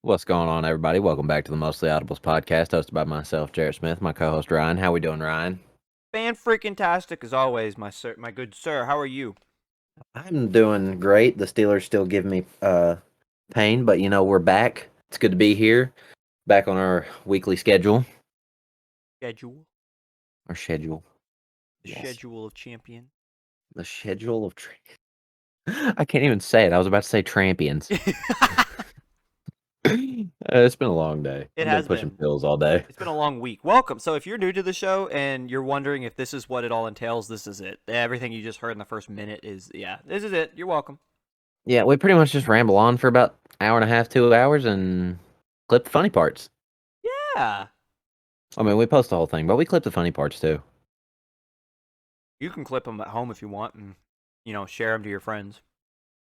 What's going on, everybody? Welcome back to the Mostly Audibles podcast, hosted by myself, Jarrett Smith, my co-host Ryan. How we doing, Ryan? Fan freaking tastic as always, my sir, my good sir. How are you? I'm doing great. The Steelers still give me pain, but we're back. It's good to be here, back on our weekly schedule. Schedule. Our schedule. The Yes, schedule of champion. the schedule of. I can't even say it. I was about to say trampions. It's been a long day. It I've been has pushing been. pills all day. It's been a long week. Welcome. So if you're new to the show and you're wondering if this is what it all entails, this is it. Everything you just heard in the first minute is this is it. You're welcome. Yeah, we pretty much just ramble on for about hour and a half, 2 hours, and clip the funny parts. Yeah. I mean, we post the whole thing, but we clip the funny parts too. You can clip them at home if you want and share them to your friends.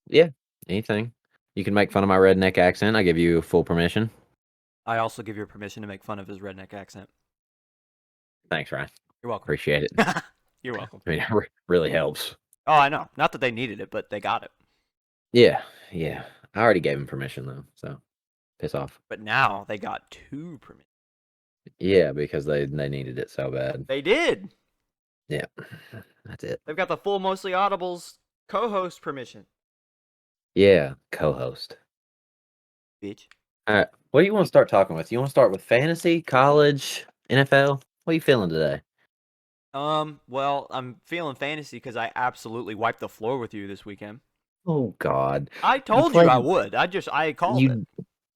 Yeah, anything. You can make fun of my redneck accent. I give you full permission. I also give you permission to make fun of his redneck accent. Thanks, Ryan. You're welcome. Appreciate it. You're welcome. I mean, it really helps. Oh, I know. Not that they needed it, but they got it. Yeah. I already gave him permission though, so piss off. But now they got two permissions. Yeah, because they needed it so bad. They did. Yeah, that's it. They've got the full Mostly Audibles co-host permission. Yeah, co-host. Bitch. All right, what do you want to start talking with? You want to start with fantasy, college, NFL? What are you feeling today? Well, I'm feeling fantasy because I absolutely wiped the floor with you this weekend. Oh God, I you told you I played. would. I called it. You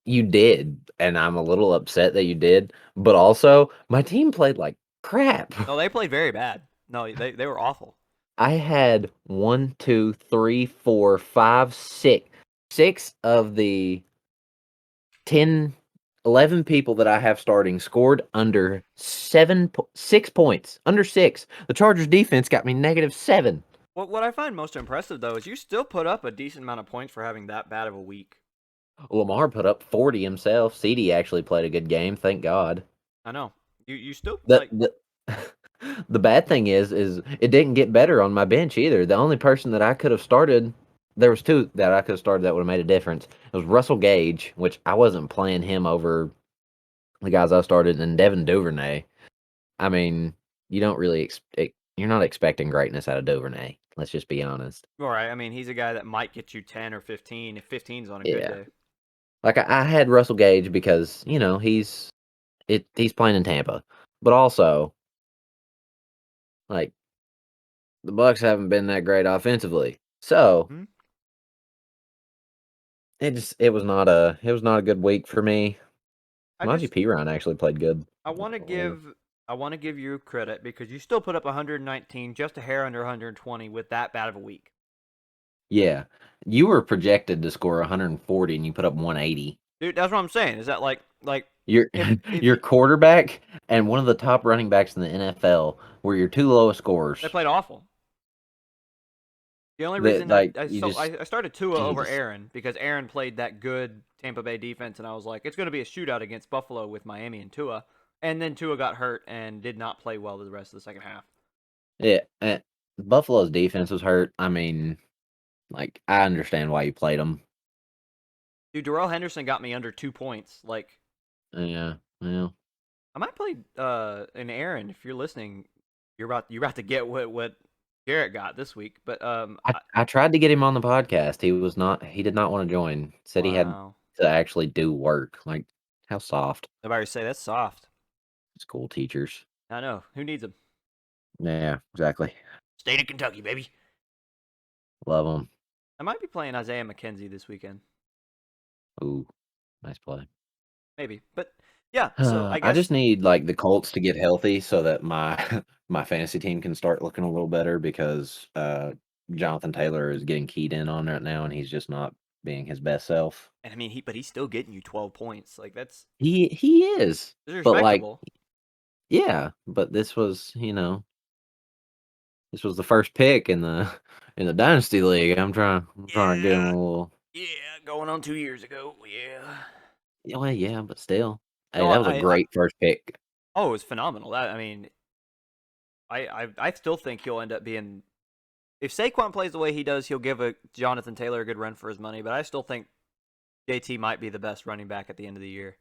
you did, and I'm a little upset that you did. But also, my team played like crap. No, they played very bad. No, they were awful. I had one, two, three, four, five, six of the 10, 11 people that I have starting scored under 6 points. Under six. The Chargers defense got me -7. What I find most impressive though is you still put up a decent amount of points for having that bad of a week. Lamar put up 40 himself. CD actually played a good game, thank God. I know. You still The like the the bad thing is it didn't get better on my bench either. The only person that I could have started, there was two that I could have started that would have made a difference. It was Russell Gage, which I wasn't playing him over the guys I started, and Devin Duvernay. I mean, you don't really you're not expecting greatness out of Duvernay. Let's just be honest. all right. I mean, he's a guy that might get you 10 or 15 if 15's on a good Yeah, day. like I had Russell Gage because he's playing in Tampa, but also like the Bucks haven't been that great offensively, so Hmm? it was not a good week for me. I Najee just P. Ryan actually played good. I want to give you credit because you still put up 119, just a hair under 120 with that bad of a week. Yeah, you were projected to score 140 and you put up 180. Dude, that's what I'm saying. Is that like Your if your quarterback and one of the top running backs in the NFL were your two lowest they scorers. played awful. The only That reason I like I, you so just I started Tua over Jesus. Aaron because Aaron played that good Tampa Bay defense, and I was like, it's going to be a shootout against Buffalo with Miami and Tua, and then Tua got hurt and did not play well the rest of the second half. Yeah, Buffalo's defense was hurt. I mean, like I understand why you played them. Dude, Darrell Henderson got me under 2 points. Like Yeah, well, I might play an Aaron if you're listening. You're about to get what Jarrett got this week, but I tried to get him on the podcast. He did not want to join. Said he had wow. to actually do work. Like how soft. Nobody say that's soft. School teachers. I know. Who needs them? Yeah, exactly. State of Kentucky, baby. Love them. I might be playing Isaiah McKenzie this weekend. Ooh, nice play. Maybe. But yeah, so I I guess just need like the Colts to get healthy so that my my fantasy team can start looking a little better because Jonathan Taylor is getting keyed in on right now and he's just not being his best self. and I mean but he's still getting you 12 points. Like that's He is. But like respectable. yeah, but this was the first pick in the in the dynasty league. I'm trying to get him a Yeah. little. Yeah, going on 2 years ago. Yeah. Yeah, well, yeah, but still. Hey, No, that was a great first pick. oh, it was phenomenal. That I mean, I still think he'll end up being if Saquon plays the way he does, he'll give a Jonathan Taylor a good run for his money, but I still think JT might be the best running back at the end of the year.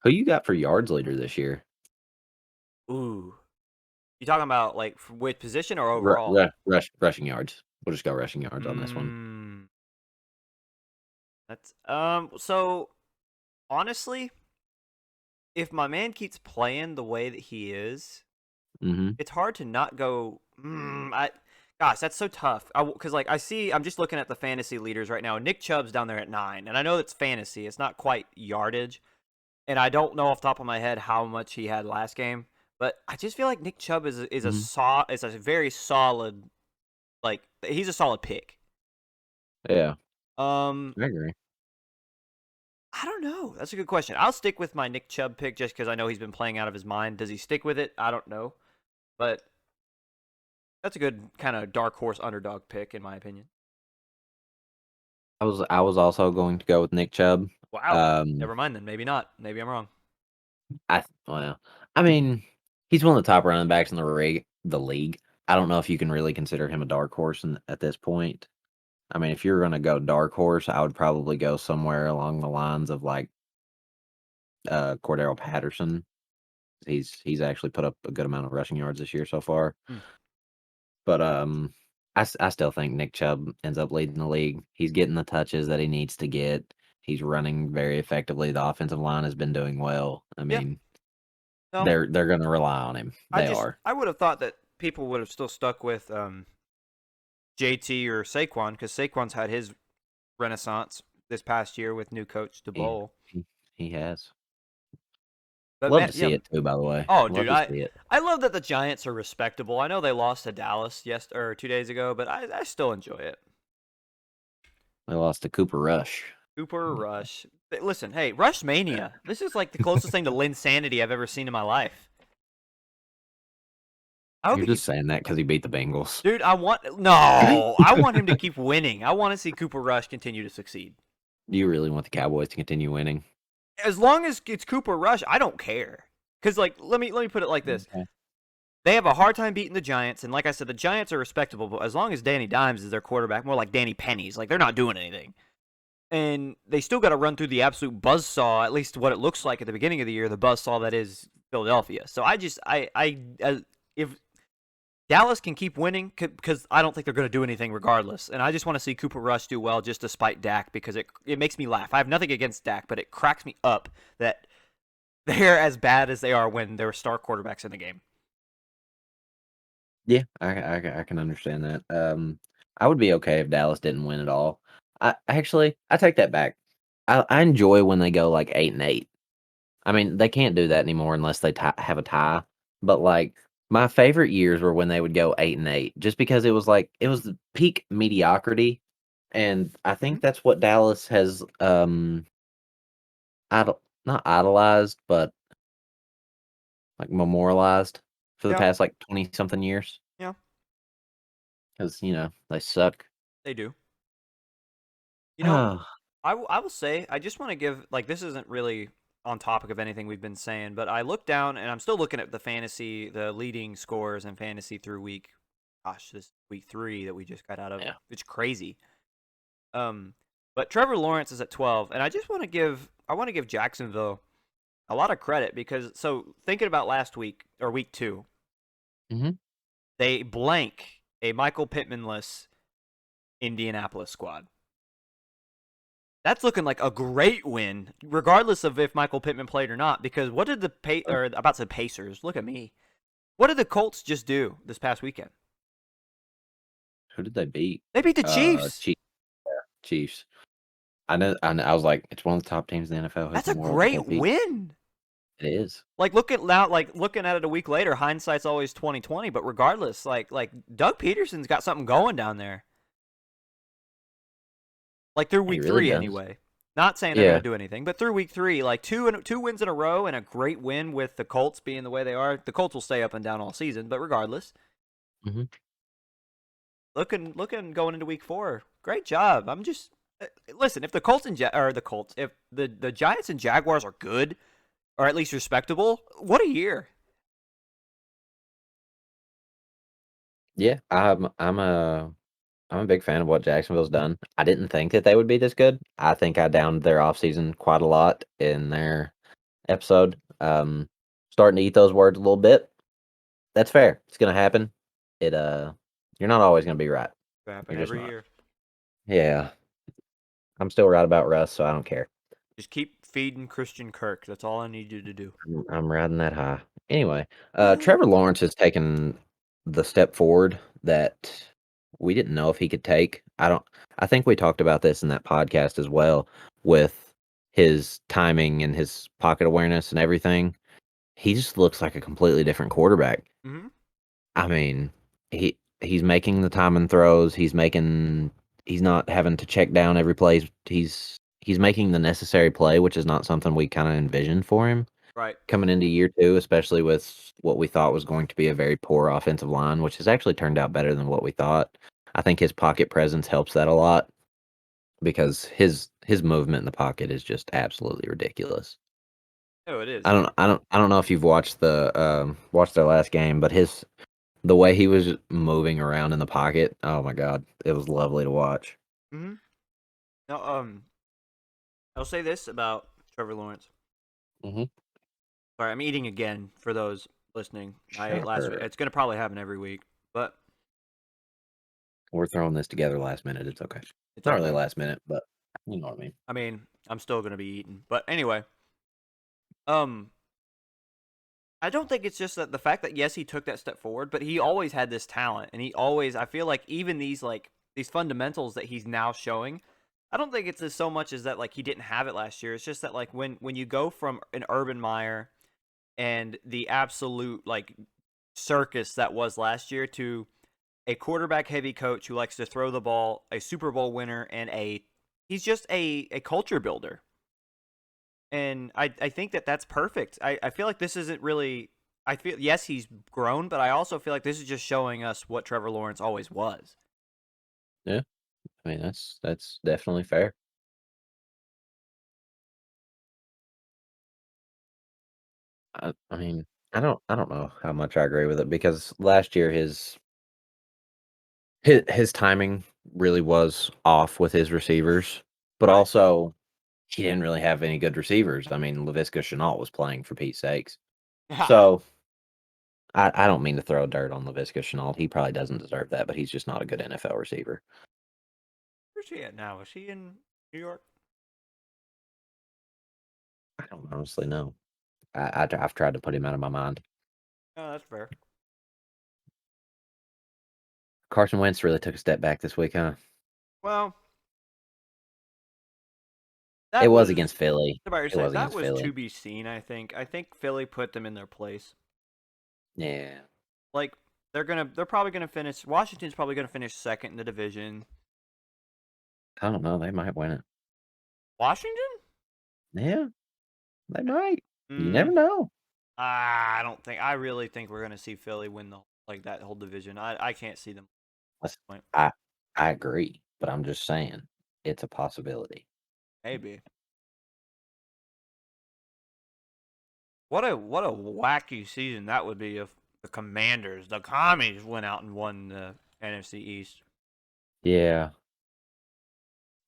Who you got for yards leader this year? Ooh, you talking about like with position or overall? Rushing yards. We'll just go rushing yards on this one. Mm, that's So honestly, if my man keeps playing the way that he is, Mm-hmm. it's hard to not go. Gosh, that's so tough. Because like I'm just looking at the fantasy leaders right now. Nick Chubb's down there at 9, and I know it's fantasy. It's not quite yardage, and I don't know off the top of my head how much he had last game. But I just feel like Nick Chubb Mm-hmm. is a very solid, like he's a solid pick. Yeah, Um, I agree. I don't know. That's a good question. I'll stick with my Nick Chubb pick just because I know he's been playing out of his mind. Does he stick with it? I don't know, but that's a good kind of dark horse underdog pick in my opinion. I was also going to go with Nick Chubb. Wow. Um, Never mind then. Maybe not. Maybe I'm wrong. well, I mean, he's one of the top running backs in the league. I don't know if you can really consider him a dark horse at this point. I mean, if you're going to go dark horse, I would probably go somewhere along the lines of like Cordero Patterson. He's actually put up a good amount of rushing yards this year so far. Hmm. But I still think Nick Chubb ends up leading the league. He's getting the touches that he needs to get. He's running very effectively. The offensive line has been doing well. I Yeah. mean, No. they're going to rely on him. They are. I would have thought that people would have still stuck with JT or Saquon because Saquon's had his renaissance this past year with new coach He DeBoll. he, he has. But Love man, to yeah. see it too. By the way, Oh, love dude, to see it. I love that the Giants are respectable. I know they lost to Dallas or 2 days ago, but I still enjoy it. They lost to Cooper Rush. Cooper Rush. Listen, hey, Rush Mania. This is like the closest thing to Linsanity I've ever seen in my life. I hope You're he just keeps. saying that because he beat the Bengals. Dude, I want him to keep winning. I want to see Cooper Rush continue to succeed. Do you really want the Cowboys to continue winning? As long as it's Cooper Rush, I don't care. Cause like let me put it like this: Okay. they have a hard time beating the Giants, and like I said, the Giants are respectable. But as long as Danny Dimes is their quarterback, more like Danny Pennies, like they're not doing anything. And they still got to run through the absolute buzzsaw, at least what it looks like at the beginning of the year, the buzzsaw that is Philadelphia. So if Dallas can keep winning, because I don't think they're going to do anything regardless, and I just want to see Cooper Rush do well just despite Dak because it makes me laugh. I have nothing against Dak, but it cracks me up that they're as bad as they are when there are star quarterbacks in the game. Yeah, I can understand that. I would be okay if Dallas didn't win at all. I take that back. I enjoy when they go like 8-8. I mean, they can't do that anymore unless they have a tie. But like my favorite years were when they would go 8-8, just because it was the peak mediocrity, and I Mm-hmm. think that's what Dallas has not idolized, but like memorialized for the Yeah, past like 20 something years yeah, because they suck. they do. You know, Oh, I will say I just want to give like this isn't really on topic of anything we've been saying, but I look down and I'm still looking at the leading scores in fantasy through this week 3 that we just got out of. yeah. It's crazy. Um, but Trevor Lawrence is at 12, and I want to give Jacksonville a lot of credit because so thinking about last week or week 2, Mhm. they blank a Michael Pittman-less Indianapolis squad. That's looking like a great win, regardless of if Michael Pittman played or not. Because what did about the Pacers? Look at me. What did the Colts just do this past weekend? Who did they beat? They beat the Chiefs. Chiefs. Chiefs. I was like, it's one of the top teams in the NFL. Who in That's the a world did they great beat? win. It is. Like looking at it a week later, hindsight's always 2020. But regardless, like Doug Peterson's got something going down there. Like through He week really 3 does. anyway. Not saying they're going Yeah. to do anything, but through week 3, like two wins in a row and a great win with the Colts being the way they are. The Colts will stay up and down all season, but regardless, Mhm. looking going into week 4. Great job. I'm just listen. If the Colts or the Colts, if the Giants and Jaguars are good or at least respectable, what a year. Yeah. I'm I'm a big fan of what Jacksonville's done. I didn't think that they would be this good. I think I downed their offseason quite a lot in their episode. Starting to eat those words a little bit. That's fair. It's gonna happen. It you're not always gonna be right. It happen You're just every not. year. Yeah. I'm still right about Russ, so I don't care. Just keep feeding Christian Kirk. That's all I need you to do. I'm riding that high. Anyway, Trevor Lawrence has taken the step forward that we didn't know if he could take. I think we talked about this in that podcast as well with his timing and his pocket awareness and everything. He just looks like a completely different quarterback. Hmm. I mean, he's making the timing throws. He's not having to check down every play. He's making the necessary play, which is not something we kind of envisioned for him Right. coming into year two, especially with what we thought was going to be a very poor offensive line, which has actually turned out better than what we thought. I think his pocket presence helps that a lot because his movement in the pocket is just absolutely ridiculous. Oh, it is. I don't know if you've watched their last game, but the way he was moving around in the pocket, oh my god, it was lovely to watch. Hmm. Now, I'll say this about Trevor Lawrence. Mm-hmm. Sorry, I'm eating again for those listening. I ate last week. Shocker. It's gonna probably happen every week, but We're throwing this together last minute. It's okay. it's Not all really good. last minute, but you know what I mean. I mean, I'm still gonna be eating. But anyway, um, I don't think it's just that the fact that yes, he took that step forward, but he always had this talent, and he always. I feel like even these fundamentals that he's now showing, I don't think it's as so much as that like he didn't have it last year. It's just that like when you go from an Urban Meyer and the absolute like circus that was last year to a quarterback heavy coach who likes to throw the ball, a Super Bowl winner, and he's just a culture builder. And I think that that's perfect. I feel like this isn't really. I feel yes he's grown, but I also feel like this is just showing us what Trevor Lawrence always was. Yeah, I mean that's definitely fair. I mean, I don't know how much I agree with it because last year his timing really was off with his receivers, but Right. also he didn't really have any good receivers. I mean, Laviska Shenault was playing for Pete's sakes. So I don't mean to throw dirt on Laviska Shenault. He probably doesn't deserve that, but he's just not a good NFL receiver. Where's he at now? Is he in New York? I don't honestly know. I've tried to put him out of my mind. Oh, that's fair. Carson Wentz really took a step back this week, huh? Well, It that was was against Philly. about to It say was that against was to Philly. be seen. I think Philly put them in their place. Yeah. Like they're probably gonna finish. Washington's probably gonna finish second in the division. I don't know. They might win it. Washington? Yeah, they might. You Mm, never know. I don't think. I really think we're gonna see Philly win the like that whole division. I can't see them. Listen, Point. I agree, but I'm just saying it's a possibility. Maybe. What a wacky season that would be if the Commanders, the Commies, went out and won the NFC East. Yeah.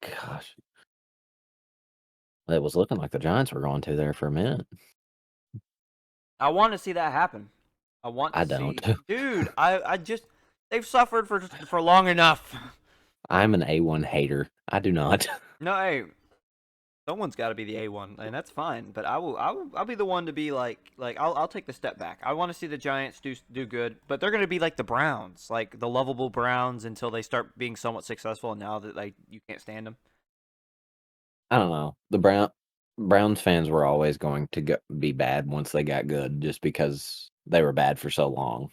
Gosh, it was looking like the Giants were going to there for a minute. I want to see that happen. I want I to don't. see, dude. I just they've suffered for long enough. I'm an A1 hater. I do not. No, hey, someone's got to be the A1, and that's fine. But I'll be the one to be like I'll take the step back. I want to see the Giants do good, but they're gonna be like the Browns, like the lovable Browns until they start being somewhat successful. And now that like you can't stand them. I don't know. The Browns fans were always going to be bad once they got good, just because they were bad for so long.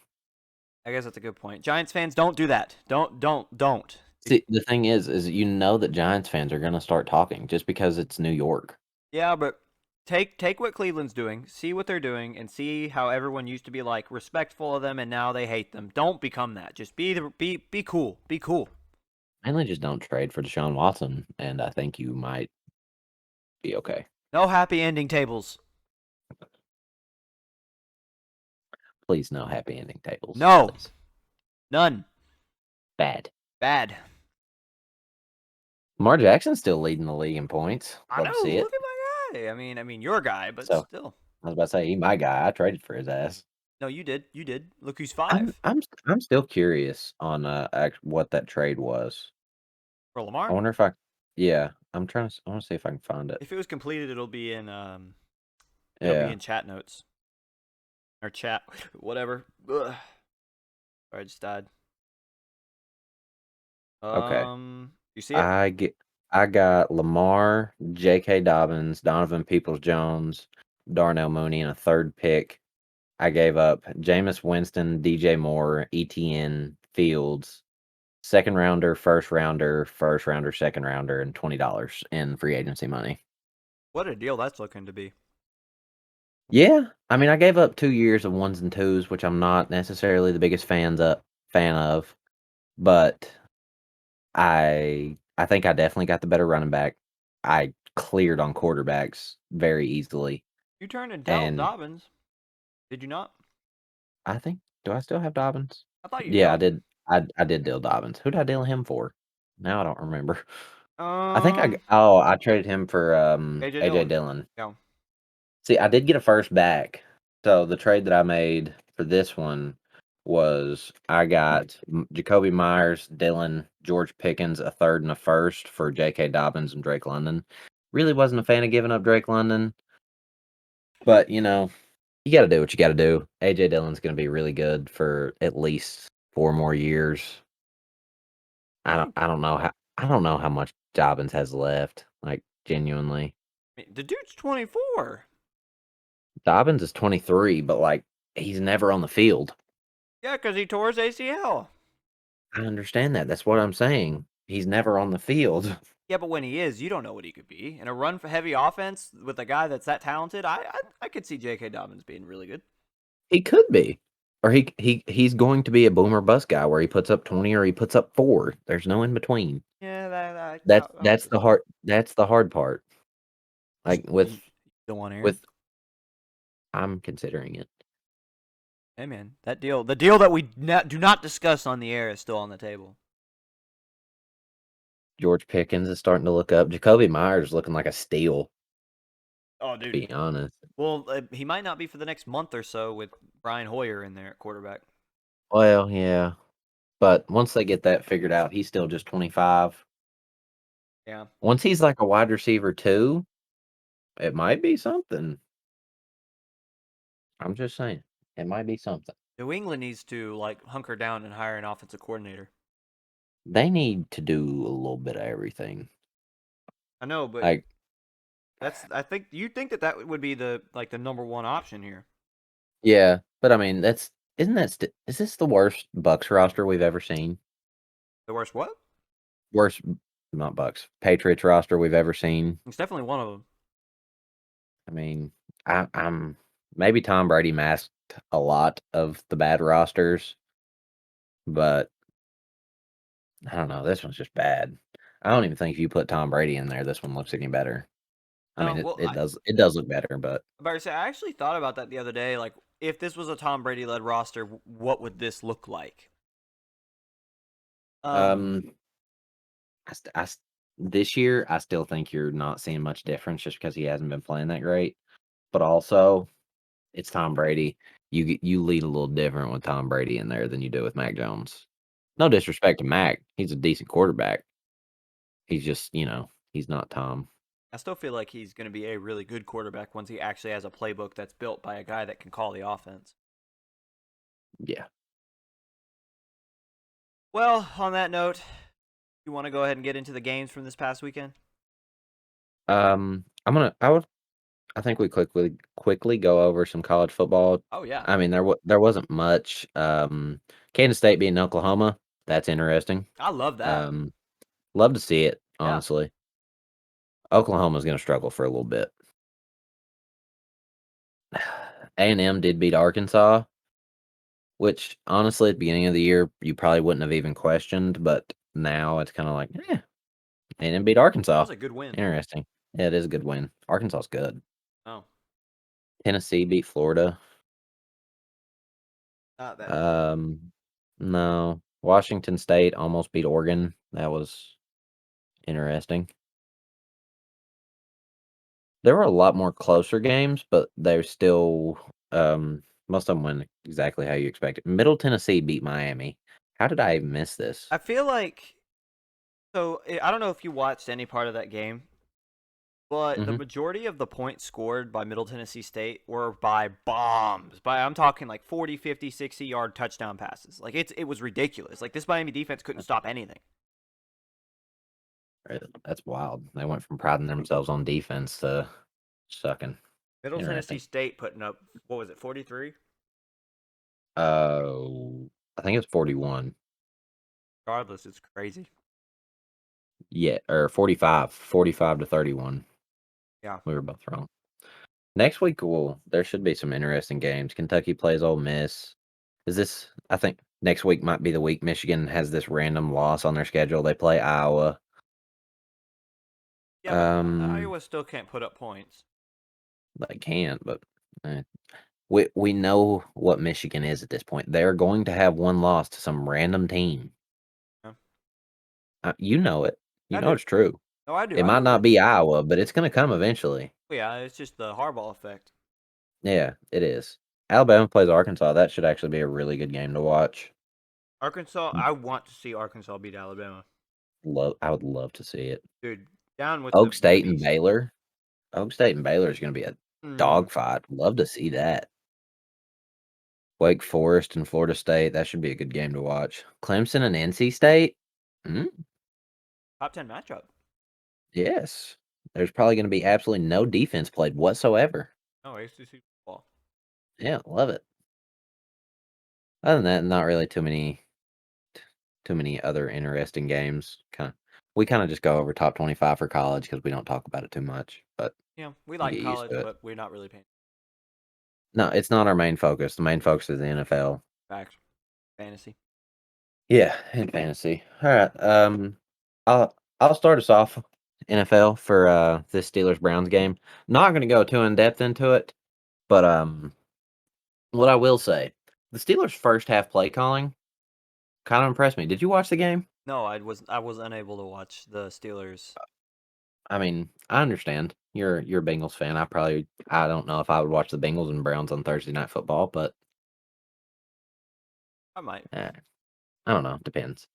I guess that's a good point. Giants fans, don't do that. Don't. See, the thing is you know that Giants fans are going to start talking just because it's New York. Yeah, but take what Cleveland's doing, see what they're doing, and see how everyone used to be like respectful of them, and now they hate them. Don't become that. Just be cool. Be cool. Mainly just don't trade for Deshaun Watson, and I think you might be okay. No happy ending tables. Please, no happy ending tables, No, please. none. Bad. Bad. Lamar Jackson's still leading the league in points. I Love to know. see Look it. at my guy. I mean, your guy, but So still. I was about to say, he my guy. I traded for his ass. No, you did. You did. Look who's I'm 5 I'm I'm still curious on what that trade was. for I Lamar. wonder if I, yeah, I want to see if I can find it. If it was completed, it'll be Yeah. in chat notes or chat whatever. Ugh. Sorry, I just died. Okay. You see it? I get I got Lamar, J.K. Dobbins, Donovan Peoples-Jones, Darnell Mooney, and a third pick. I gave up Jameis Winston, DJ Moore, ETN, Fields, second rounder, first rounder, second rounder, and $20 in free agency money. What a deal that's looking to be. Yeah, I mean, I gave up 2 years of ones and twos, which I'm not necessarily the biggest fan of, but I think I definitely got the better running back. I cleared on quarterbacks very easily, You turned and dealt and Dobbins, did you not? I think, do I still have Dobbins? I thought you Yeah, I dealt him. did. I did deal Dobbins. Who did I deal him for? Now I don't remember. I think Um, I traded him for AJ AJ Dillon. Dillon. Yeah. See, I did get a first back. So the trade that I made for this one was I got Jacoby Myers, Dillon, George Pickens, a third and a first for J.K. Dobbins and Drake London. Really wasn't a fan of giving up Drake London, but you got to do what you got to do. AJ Dillon's going to be really good for at least 4 more years. I I don't know how much Dobbins has left. Like genuinely, mean, the dude's 24. Dobbins is 23, but like he's never on the field. Yeah, because he tore his ACL. I understand that. That's what I'm saying. He's never on the field. Yeah, but when he is, you don't know what he could be. In a run for heavy offense with a guy that's that talented, I could see J.K. Dobbins being really good. He could be. Or he's going to be a boomer bust guy where he puts up 20 or he puts up 4. There's no in between. Yeah, I would That's say. the hard part. Like You don't want Aaron? with I'm considering it. Hey man, the deal that we do not discuss on the air is still on the table. George Pickens is starting to look up. Jacoby Myers is looking like a steal, Oh, to dude. be honest. Well, he might not be for the next month or so with Brian Hoyer in there at quarterback. Well, yeah. But once they get that figured out, he's still just 25. Yeah. Once he's like a wide receiver too, it might be something. I'm just saying. It might be something. New England needs to like hunker down and hire an offensive coordinator. They need to do a little bit of everything. I know, but Like, I think you think that would be the number one option here. yeah, but I mean, is this the worst Bucks roster we've ever seen? The worst what? Worst, not Bucks, Patriots roster we've ever seen. It's definitely one of them. I mean, I'm maybe Tom Brady masked a lot of the bad rosters, but I don't know. This one's just bad. I don't even think if you put Tom Brady in there, this one looks any better. I No, mean, well, it does look better, but about to say I actually thought about that the other day. Like, if this was a Tom Brady led roster, what would this look like? Um, um, this year I still think you're not seeing much difference just because he hasn't been playing that great. But also, it's Tom Brady. You lead a little different with Tom Brady in there than you do with Mac Jones. No disrespect to Mac, he's a decent quarterback. He's just he's not Tom. I still feel like he's going to be a really good quarterback once he actually has a playbook that's built by a guy that can call the offense. Yeah. Well, on that note, you want to go ahead and get into the games from this past weekend? I think we quickly go over some college football. Oh yeah, I mean, there wasn't much. Kansas State beating Oklahoma. That's interesting. I love that. Um, love to see it, Yeah, honestly. Oklahoma's going to struggle for a little bit. A&M did beat Arkansas, which honestly, at the beginning of the year, you probably wouldn't have even questioned, but now it's kind of like, A&M beat that Arkansas. was a good win. Interesting. Yeah, it is a good win. Arkansas's good. Oh, Tennessee beat Florida. not that. No. Washington State almost beat Oregon. That was interesting. There were a lot more closer games, but they're still most of them went exactly how you expected. Middle Tennessee beat Miami. How did I even miss this? I feel like so. I don't know if you watched any part of that game, but the Hmm. majority of the points scored by Middle Tennessee State were by bombs. By I'm talking like 40, 50, 60-yard touchdown passes. Like it was ridiculous. Like this Miami defense couldn't stop anything. That's wild. They went from priding themselves on defense to sucking. Middle Tennessee Interesting. State putting up what was it, 43? I think it's 41. Regardless, it's crazy. Yeah, or 45. 45 to 31. Yeah. We were both wrong. Next week, there should be some interesting games. Kentucky plays Ole Miss. I think next week might be the week Michigan has this random loss on their schedule. They play Iowa. Yeah, but Um, Iowa still can't put up points. they can't, but eh. We know what Michigan is at this point. They're going to have one loss to some random team. Yeah. You know it. You I know do. it's true. No, I do. It I might know not that. be Iowa, but it's going to come eventually. Yeah, it's just the Harbaugh effect. Yeah, it is. Alabama plays Arkansas. That should actually be a really good game to watch. Arkansas, I want to see Arkansas beat Alabama. I would love to see it. Dude, down with Oak the State and beast. Baylor. Oak State and Baylor is going to be a Mm, dogfight. Love to see that. Wake Forest and Florida State. That should be a good game to watch. Clemson and NC State. Mm, top 10 matchup. yes. There's probably going to be absolutely no defense played whatsoever. No, ACC football. Yeah, love it. Other than that, not really too many other interesting games. We kind of just go over top 25 for college because we don't talk about it too much, but Yeah, we you like get used college, to it. but we're not really paying No, it's not our main focus. The main focus is the NFL. facts. Fantasy. Yeah, in fantasy. All right. I'll start us off NFL for this Steelers Browns game. Not going to go too in depth into it, but what I will say, the Steelers' first half play calling kind of impressed me. Did you watch the game? No, I was unable to watch the Steelers. I mean, I understand. You're a Bengals fan. I don't know if I would watch the Bengals and Browns on Thursday Night Football, but I might. eh, I don't know. Depends.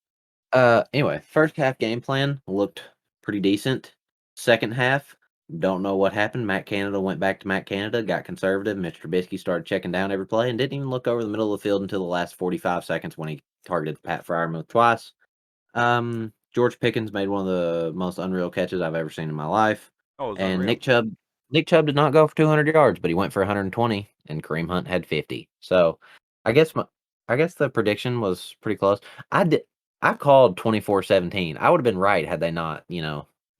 Anyway, first half game plan looked pretty decent. Second half, don't know what happened. Matt Canada went back to Matt Canada, got conservative. Mitch Trubisky started checking down every play and didn't even look over the middle of the field until the last 45 seconds when he targeted Pat Fryermuth twice. George Pickens made one of the most unreal catches I've ever seen in my life. Oh, it was And unreal. Nick Chubb did not go for 200 yards, but he went for 120, and Kareem Hunt had 50. So, I guess I guess the prediction was pretty close. I did I called 24-17. I would have been right had they not,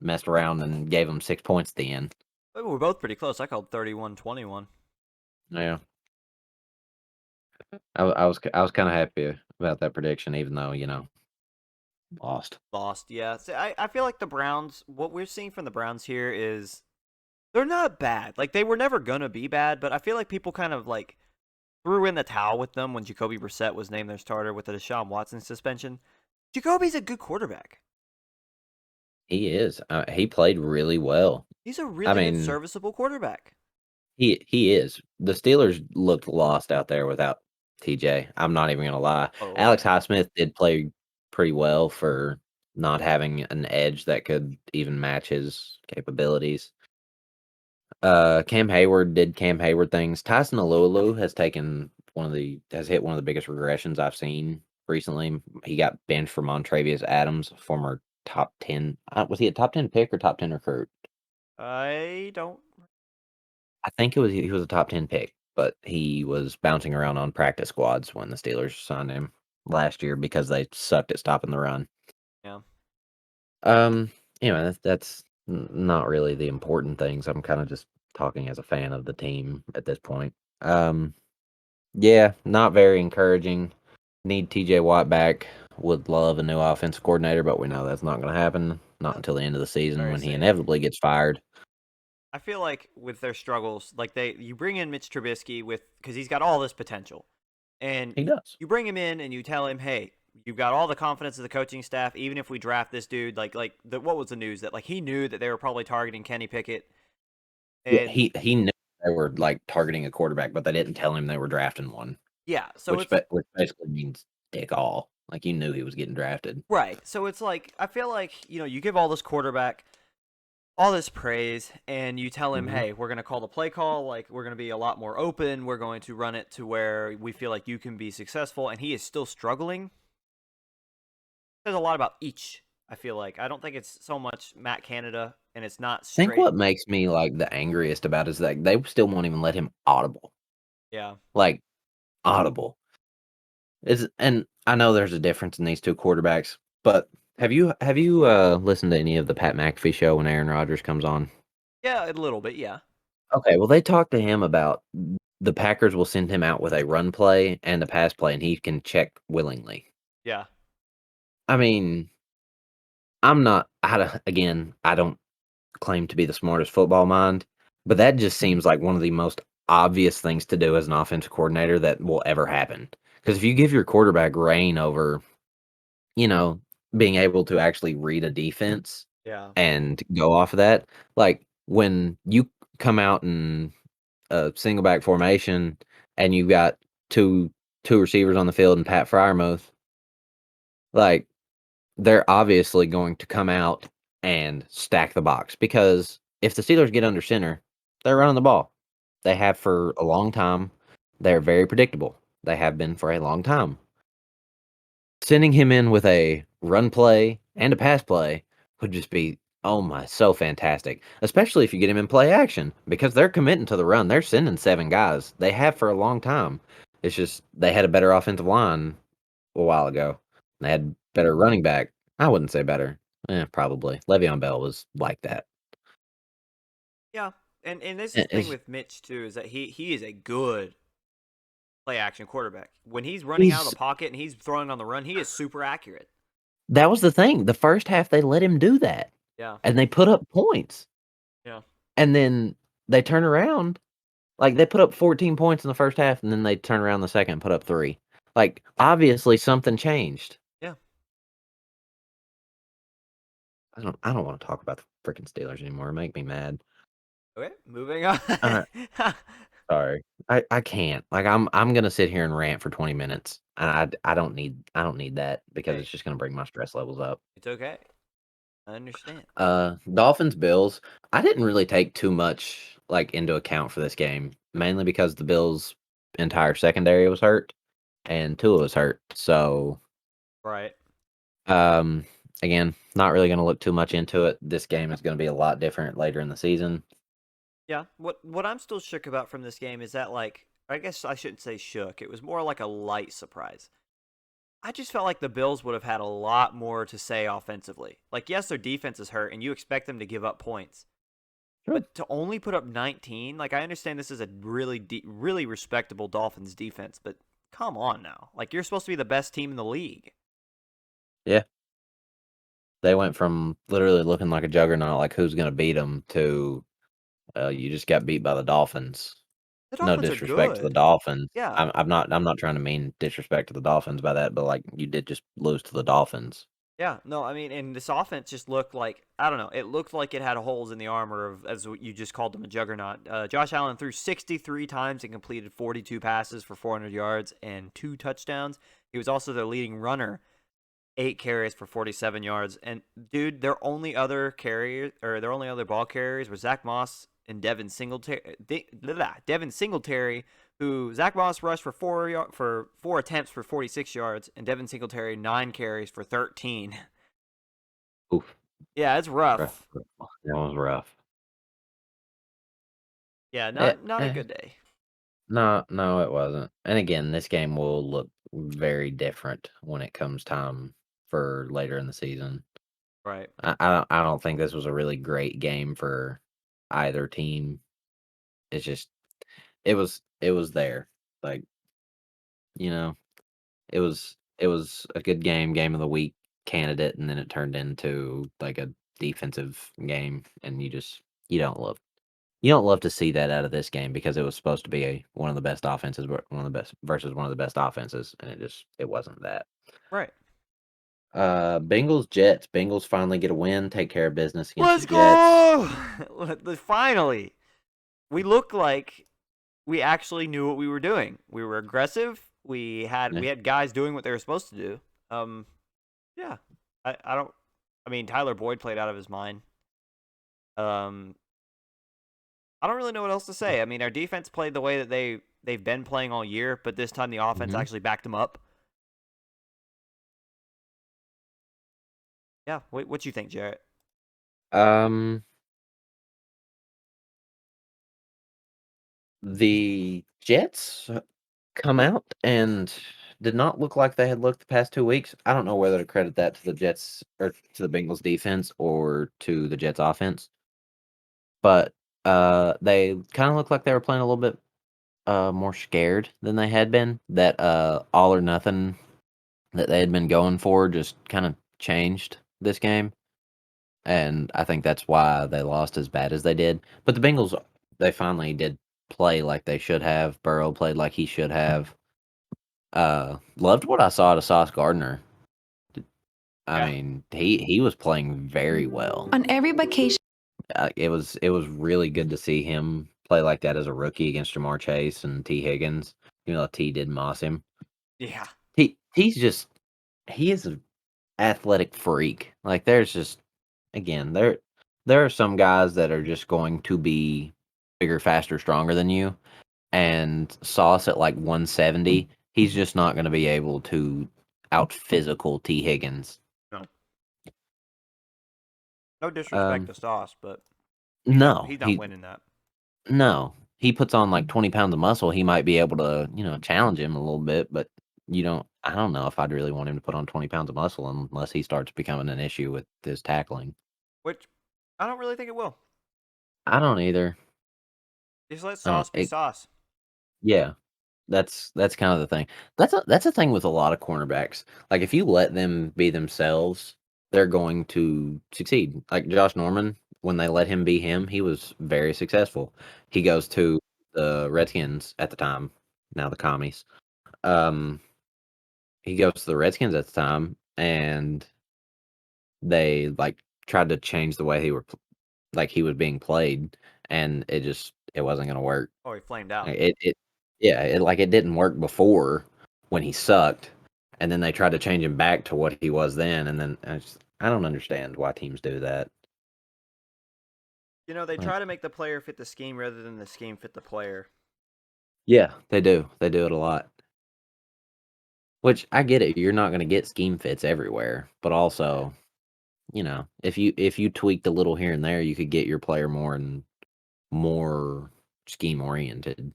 messed around and gave them 6 points at the end. We're both pretty close. I called 31-21. Yeah. I was kind of happy about that prediction even though, lost. Lost, yeah. So I feel like the Browns, what we're seeing from the Browns here is they're not bad. Like they were never gonna be bad, but I feel like people kind of like threw in the towel with them when Jacoby Brissett was named their starter with the Deshaun Watson suspension. Jacoby's a good quarterback. He is. He played really well. He's a I really good mean, serviceable quarterback. he is. The Steelers looked lost out there without TJ. I'm not even gonna lie. Oh Alex yeah. Highsmith did play pretty well for not having an edge that could even match his capabilities. Cam Hayward did Cam Hayward things. Tyson Alualu has hit one of the biggest regressions I've seen recently. He got benched for Montravius Adams, former top 10. Was he a top 10 pick or top 10 recruit? I don't. I think he was a top 10 pick, but he was bouncing around on practice squads when the Steelers signed him last year because they sucked at stopping the run. Yeah. Um, anyway, that's not really the important things. I'm kind of just talking as a fan of the team at this point. Um, yeah, not very encouraging. Need TJ Watt back. Would love a new offensive coordinator, but we know that's not going to happen. Not until the end of the season Very when he safe. inevitably gets fired. I feel like with their struggles, like you bring in Mitch Trubisky with because he's got all this potential, and He does. you bring him in and you tell him, hey, you've got all the confidence of the coaching staff. Even if we draft this dude, what was the news that like he knew that they were probably targeting Kenny Pickett, Yeah, and he knew they were like targeting a quarterback, but they didn't tell him they were drafting one, yeah, so which it's which basically means dick all. Like you knew he was getting drafted. right. So it's like I feel like you give all this quarterback all this praise and you tell him, Hmm. hey, we're going to call the play call, like we're going to be a lot more open, we're going to run it to where we feel like you can be successful, and he is still struggling. There's a lot about each. I feel like I don't think it's so much Matt Canada, and it's not I think straight. what makes me like the angriest about is that they still won't even let him audible. Yeah, Like audible is, and I know there's a difference in these two quarterbacks, but have you listened to any of the Pat McAfee show when Aaron Rodgers comes on? yeah, a little bit, yeah, Okay, well they talk to him about the Packers will send him out with a run play and a pass play, and he can check willingly. yeah, I mean, I'm not. Again, I don't claim to be the smartest football mind, but that just seems like one of the most obvious things to do as an offensive coordinator that will ever happen. Because if you give your quarterback reign over, you know, being able to actually read a defense yeah, and go off of that, like when you come out in a single back formation and you've got two two receivers on the field and Pat Fryermuth, like they're obviously going to come out and stack the box because if the Steelers get under center, they're running the ball. They have for a long time. They're very predictable. They have been for a long time. Sending him in with a run play and a pass play would just be, oh my, so fantastic. Especially if you get him in play action because they're committing to the run. They're sending 7 guys. They have for a long time. It's just they had a better offensive line a while ago. They had better running back. I wouldn't say better. Probably. Le'Veon Bell was like that. yeah. And this is the thing It's, with Mitch too, is that he is a good play action quarterback. When he's running out of the he's pocket and he's throwing on the run, he is super accurate. that was the thing. The first half they let him do that, Yeah, and they put up points, yeah, and then they turn around. Like they put up 14 points in the first half, and then they turn around the second and put up 3. Like obviously something changed. yeah. I don't want to talk about the freaking Steelers anymore. It make me mad. Okay, moving on. Uh, Sorry. I can't. Like I'm gonna sit here and rant for 20 minutes. And I don't need that because Hey, it's just gonna bring my stress levels up. it's okay. I understand. Dolphins Bills. I didn't really take too much like into account for this game, mainly because the Bills' entire secondary was hurt and Tua was hurt. So Right. um again, not really gonna look too much into it. This game is gonna be a lot different later in the season. Yeah. What I'm still shook about from this game is that like I guess I shouldn't say shook. It was more like a light surprise. I just felt like the Bills would have had a lot more to say offensively. Like yes, their defense is hurt and you expect them to give up points. Sure. But to only put up 19, like I understand this is a really respectable Dolphins defense, but come on now. Like you're supposed to be the best team in the league. Yeah. They went from literally looking like a juggernaut, like who's gonna beat them, to you just got beat by the Dolphins. The No Dolphins are disrespect to the good. Dolphins. Yeah. I'm not trying to mean disrespect to the Dolphins by that, but like you did just lose to the Dolphins. Yeah, no, I mean, and this offense just looked like I don't know. It looked like it had holes in the armor of, as what you just called them, a juggernaut. Josh Allen threw 63 times and completed 42 passes for 400 yards and 2 touchdowns. He was also their leading runner, 8 carries for 47 yards. And dude, their only other ball carriers were Zach Moss and Devin Singletary. Devin Singletary, who Zach Moss rushed for 4 attempts for 46 yards, and Devin Singletary 9 carries for 13. Oof, Yeah, it's rough. rough. That was rough. Yeah, Eh, not a eh, good day. no, no, it wasn't. And again, this game will look very different when it comes time for later in the season. Right. I don't think this was a really great game for either team. It's just it was there. Like, you know, it was a good game of the week candidate, and then it turned into like a defensive game, and you don't love to see that out of this game because it was supposed to be one of the best offenses, but one of the best versus one of the best offenses, and it wasn't that. Right. Bengals Jets. Bengals finally get a win, take care of business against the Let's Jets. go! Finally, we look like we actually knew what we were doing. We were aggressive. Yeah. We had guys doing what they were supposed to do. Yeah. I don't. I mean, Tyler Boyd played out of his mind. Um, I don't really know what else to say. I mean, our defense played the way that they've been playing all year, but this time the offense hmm actually backed them up. Yeah. What you think, Jarrett? Um, the Jets come out and did not look like they had looked the past 2 weeks. I don't know whether to credit that to the Jets or to the Bengals defense or to the Jets offense, but they kind of looked like they were playing a little bit more scared than they had been. That all or nothing that they had been going for just kind of changed this game, and I think that's why they lost as bad as they did. But the Bengals, they finally did play like they should have. Burrow played like he should have. Loved what I saw to Sauce Gardner. I Yeah. mean, he was playing very well. On every vacation. It was really good to see him play like that as a rookie against Jamar Chase and T Higgins. You know, T did moss him. Yeah. He's just he is an athletic freak. Like there's just again there are some guys that are just going to be bigger, faster, stronger than you. And Sauce at like 170, he's just not going to be able to out physical T Higgins. No. No disrespect Um, to Sauce, but no, he's not winning that. no, he puts on like 20 pounds of muscle. He might be able to, challenge him a little bit, but I don't know if I'd really want him to put on 20 pounds of muscle unless he starts becoming an issue with his tackling. Which I don't really think it will. I don't either. Just let I don't, Sauce be Sauce. yeah, that's kind of the thing. That's a thing with a lot of cornerbacks. Like if you let them be themselves, they're going to succeed. Like Josh Norman, when they let him be him, he was very successful. He goes to the Redskins at the time, now the Commies. Um, he goes to the Redskins at the time, and they like tried to change the way he was being played, and it wasn't going to work. Oh, he flamed out. It yeah, it didn't work before when he sucked, and then they tried to change him back to what he was then, and then I don't understand why teams do that. They Like, try to make the player fit the scheme rather than the scheme fit the player. yeah, they do. They do it a lot. Which I get it. You're not going to get scheme fits everywhere, but also, if you tweaked a little here and there, you could get your player more scheme oriented.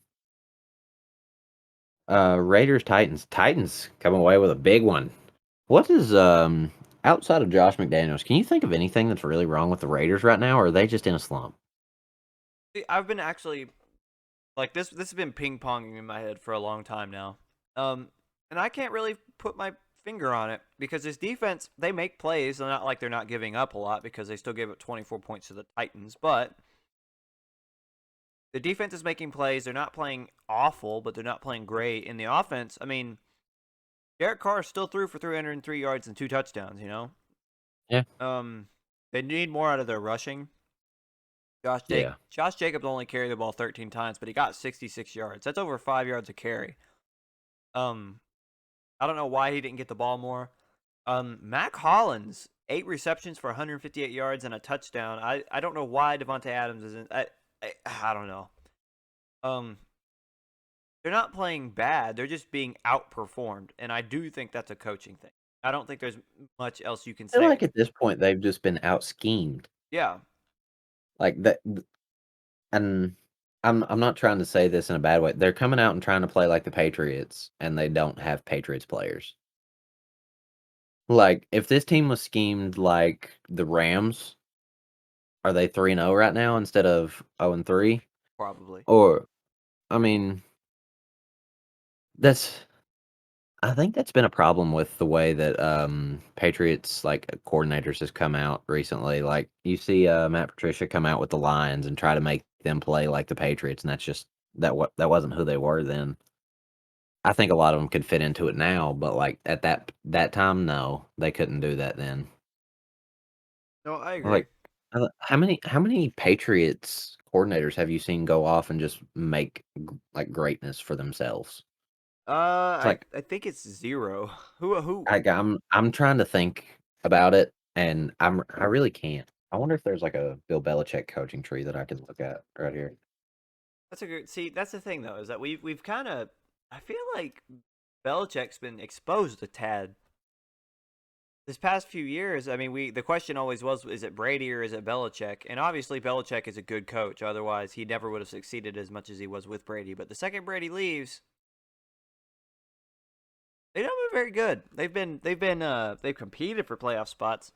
Raiders Titans come away with a big one. What is outside of Josh McDaniels? Can you think of anything that's really wrong with the Raiders right now, or are they just in a slump? See, I've been actually like this. This has been ping ponging in my head for a long time now. And I can't really put my finger on it because this defense, they make plays. They're not like they're not giving up a lot because they still gave up 24 points to the Titans, but the defense is making plays. They're not playing awful, but they're not playing great. In the offense, I mean, Derek Carr still threw for 303 yards and 2 touchdowns. Yeah. They need more out of their rushing. Yeah. Josh Jacobs only carried the ball 13 times, but he got 66 yards. That's over 5 yards a carry. I don't know why he didn't get the ball more. Mac Hollins, 8 receptions for 158 yards and a touchdown. I don't know why Devontae Adams isn't. I don't know. They're not playing bad. They're just being outperformed, and I do think that's a coaching thing. I don't think there's much else you can I feel say. like at this point they've just been out schemed. Yeah, Like that, and I'm not trying to say this in a bad way. They're coming out and trying to play like the Patriots, and they don't have Patriots players. Like if this team was schemed like the Rams, are they 3-0 right now instead of 0-3? probably. Or I mean, that's I think that's been a problem with the way that Patriots like coordinators has come out recently. Like you see Matt Patricia come out with the Lions and try to make them play like the Patriots, and that's just that wasn't who they were then. I think a lot of them could fit into it now, but like at that time, no, they couldn't do that then. No, I agree. Like, how many Patriots coordinators have you seen go off and just make like greatness for themselves? It's I like I think it's zero. Who? I'm trying to think about it, and I really can't. I wonder if there's like a Bill Belichick coaching tree that I could look at right here. That's a good. See, that's the thing though, is that we've kind of. I feel like Belichick's been exposed a tad this past few years. I mean, the question always was, is it Brady or is it Belichick? And obviously, Belichick is a good coach. Otherwise, he never would have succeeded as much as he was with Brady. But the second Brady leaves, they don't been very good. They've competed for playoff spots,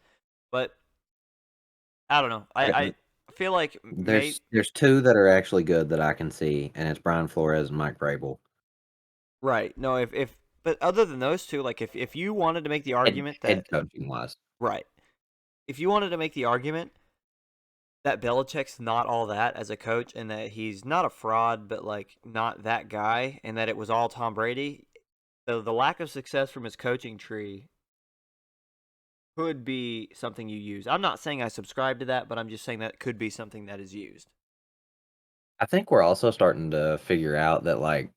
but I don't know. Okay, I feel like there's two that are actually good that I can see, and it's Brian Flores and Mike Vrabel. right. No, if but other than those two, like if you wanted to make the argument Head that coaching wise. right, if you wanted to make the argument that Belichick's not all that as a coach and that he's not a fraud, but like not that guy, and that it was all Tom Brady, the lack of success from his coaching tree could be something you use. I'm not saying I subscribe to that, but I'm just saying that could be something that is used. I think we're also starting to figure out that like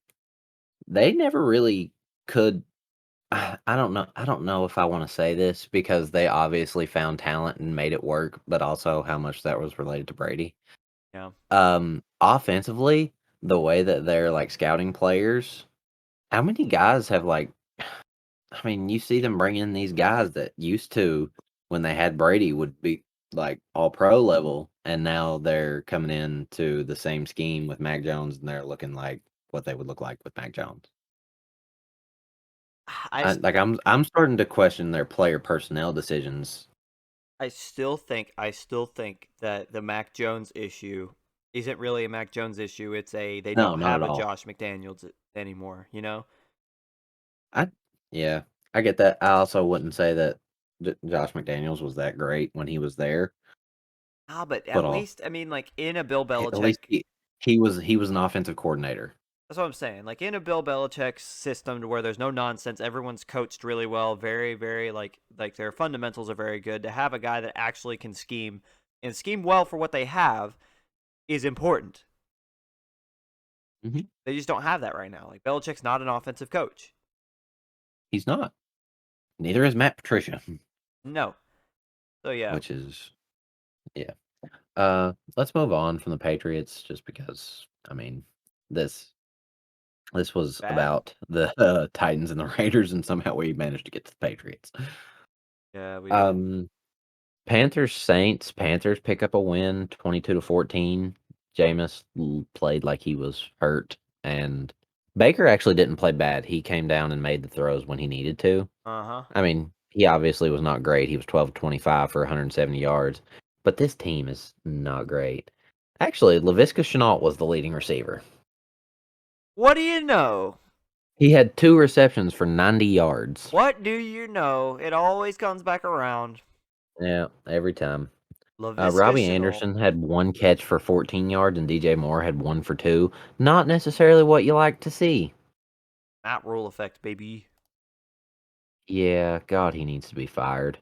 they never really could. I don't know if I want to say this because they obviously found talent and made it work, but also how much that was related to Brady. Yeah. Offensively, the way that they're like scouting players, how many guys have like I mean, you see them bring in these guys that used to, when they had Brady, would be like all pro level, and now they're coming into the same scheme with Mac Jones, and they're looking like what they would look like with Mac Jones. I I'm starting to question their player personnel decisions. I still think that the Mac Jones issue isn't really a Mac Jones issue. It's a they No, don't not have at a all. Josh McDaniels anymore. You know. I Yeah, I get that. I also wouldn't say that Josh McDaniels was that great when he was there, Ah, but but at all least I mean, like in a Bill at least Belichick. he was an offensive coordinator. That's what I'm saying. Like in a Bill Belichick system to where there's no nonsense, everyone's coached really well, very, very like their fundamentals are very good. To have a guy that actually can scheme and scheme well for what they have is important. Mhm. They just don't have that right now. Like Belichick's not an offensive coach. He's not. Neither is Matt Patricia, No. So yeah, which is yeah. Let's move on from the Patriots just because I mean this this was bad. about the Titans and the Raiders, and somehow we managed to get to the Patriots. Yeah, we did. Um, Panthers Saints. Panthers pick up a win, 22-14. Jameis played like he was hurt, and Baker actually didn't play bad. He came down and made the throws when he needed to. Uh huh. I mean, he obviously was not great. He was 12-25 for 170 yards, but this team is not great. Actually, Laviska Shenault was the leading receiver. What do you know? He had 2 receptions for 90 yards. What do you know? It always comes back around. Yeah, every time. Laviska Robbie Shenault. Anderson had 1 catch for 14 yards, and DJ Moore had 1 for 2. Not necessarily what you like to see. Matt Rule effect, baby. Yeah, God, he needs to be fired.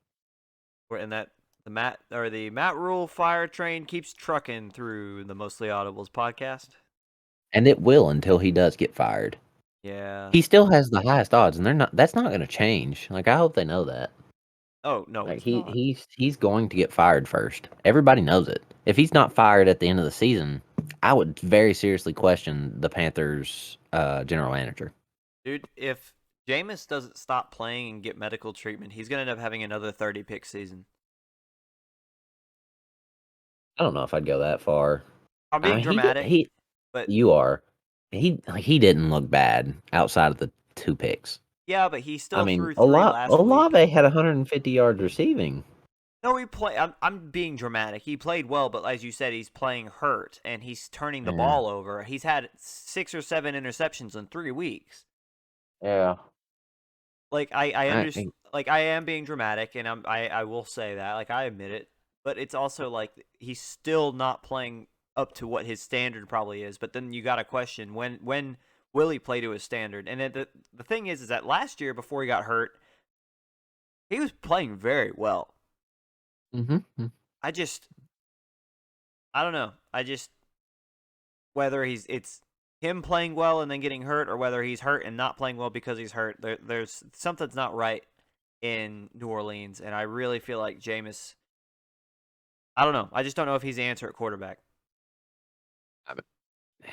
And that the Matt Rule fire train keeps trucking through the Mostly Audibles podcast. And it will until he does get fired. Yeah. He still has the highest odds, and that's not gonna change. Like, I hope they know that. Oh no, Like it's he not. he's he's going to get fired first. Everybody knows it. If he's not fired at the end of the season, I would very seriously question the Panthers general manager. Dude, if Jameis doesn't stop playing and get medical treatment, he's gonna end up having another 30 pick season. I don't know if I'd go that far. I'm I being mean, dramatic, he but you are. He didn't look bad outside of the 2 picks. yeah, but he I still mean, threw three last week. Olave had 150 yards receiving. No, he play. I'm being dramatic. He played well, but as you said, he's playing hurt and he's turning the Yeah. ball over. He's had 6 or 7 interceptions in 3 weeks. Yeah. Like I I understand. Like I am being dramatic, and I will say that. Like I admit it, but it's also like he's still not playing up to what his standard probably is. But then you got to question when will he play to his standard? And the thing is that last year before he got hurt, he was playing very well. Mm-hmm. I just I don't know. I just whether it's him playing well and then getting hurt, or whether he's hurt and not playing well because he's hurt. There's something's not right in New Orleans, and I really feel like Jameis. I don't know. I just don't know if he's the answer at quarterback. I, mean,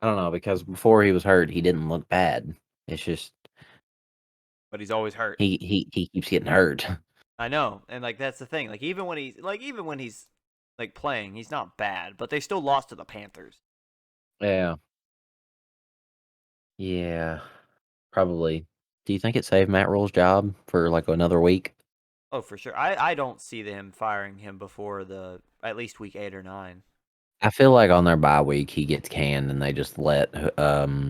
I don't know because before he was hurt, he didn't look bad. It's just But he's always hurt. he keeps getting hurt. I know, and like that's the thing. Like even when he's like playing, he's not bad. But they still lost to the Panthers. Yeah. Yeah. Probably. Do you think it saved Matt Rule's job for like another week? Oh, for sure. I don't see them firing him before the at least week 8 or 9. I feel like on their bye week he gets canned and they just let the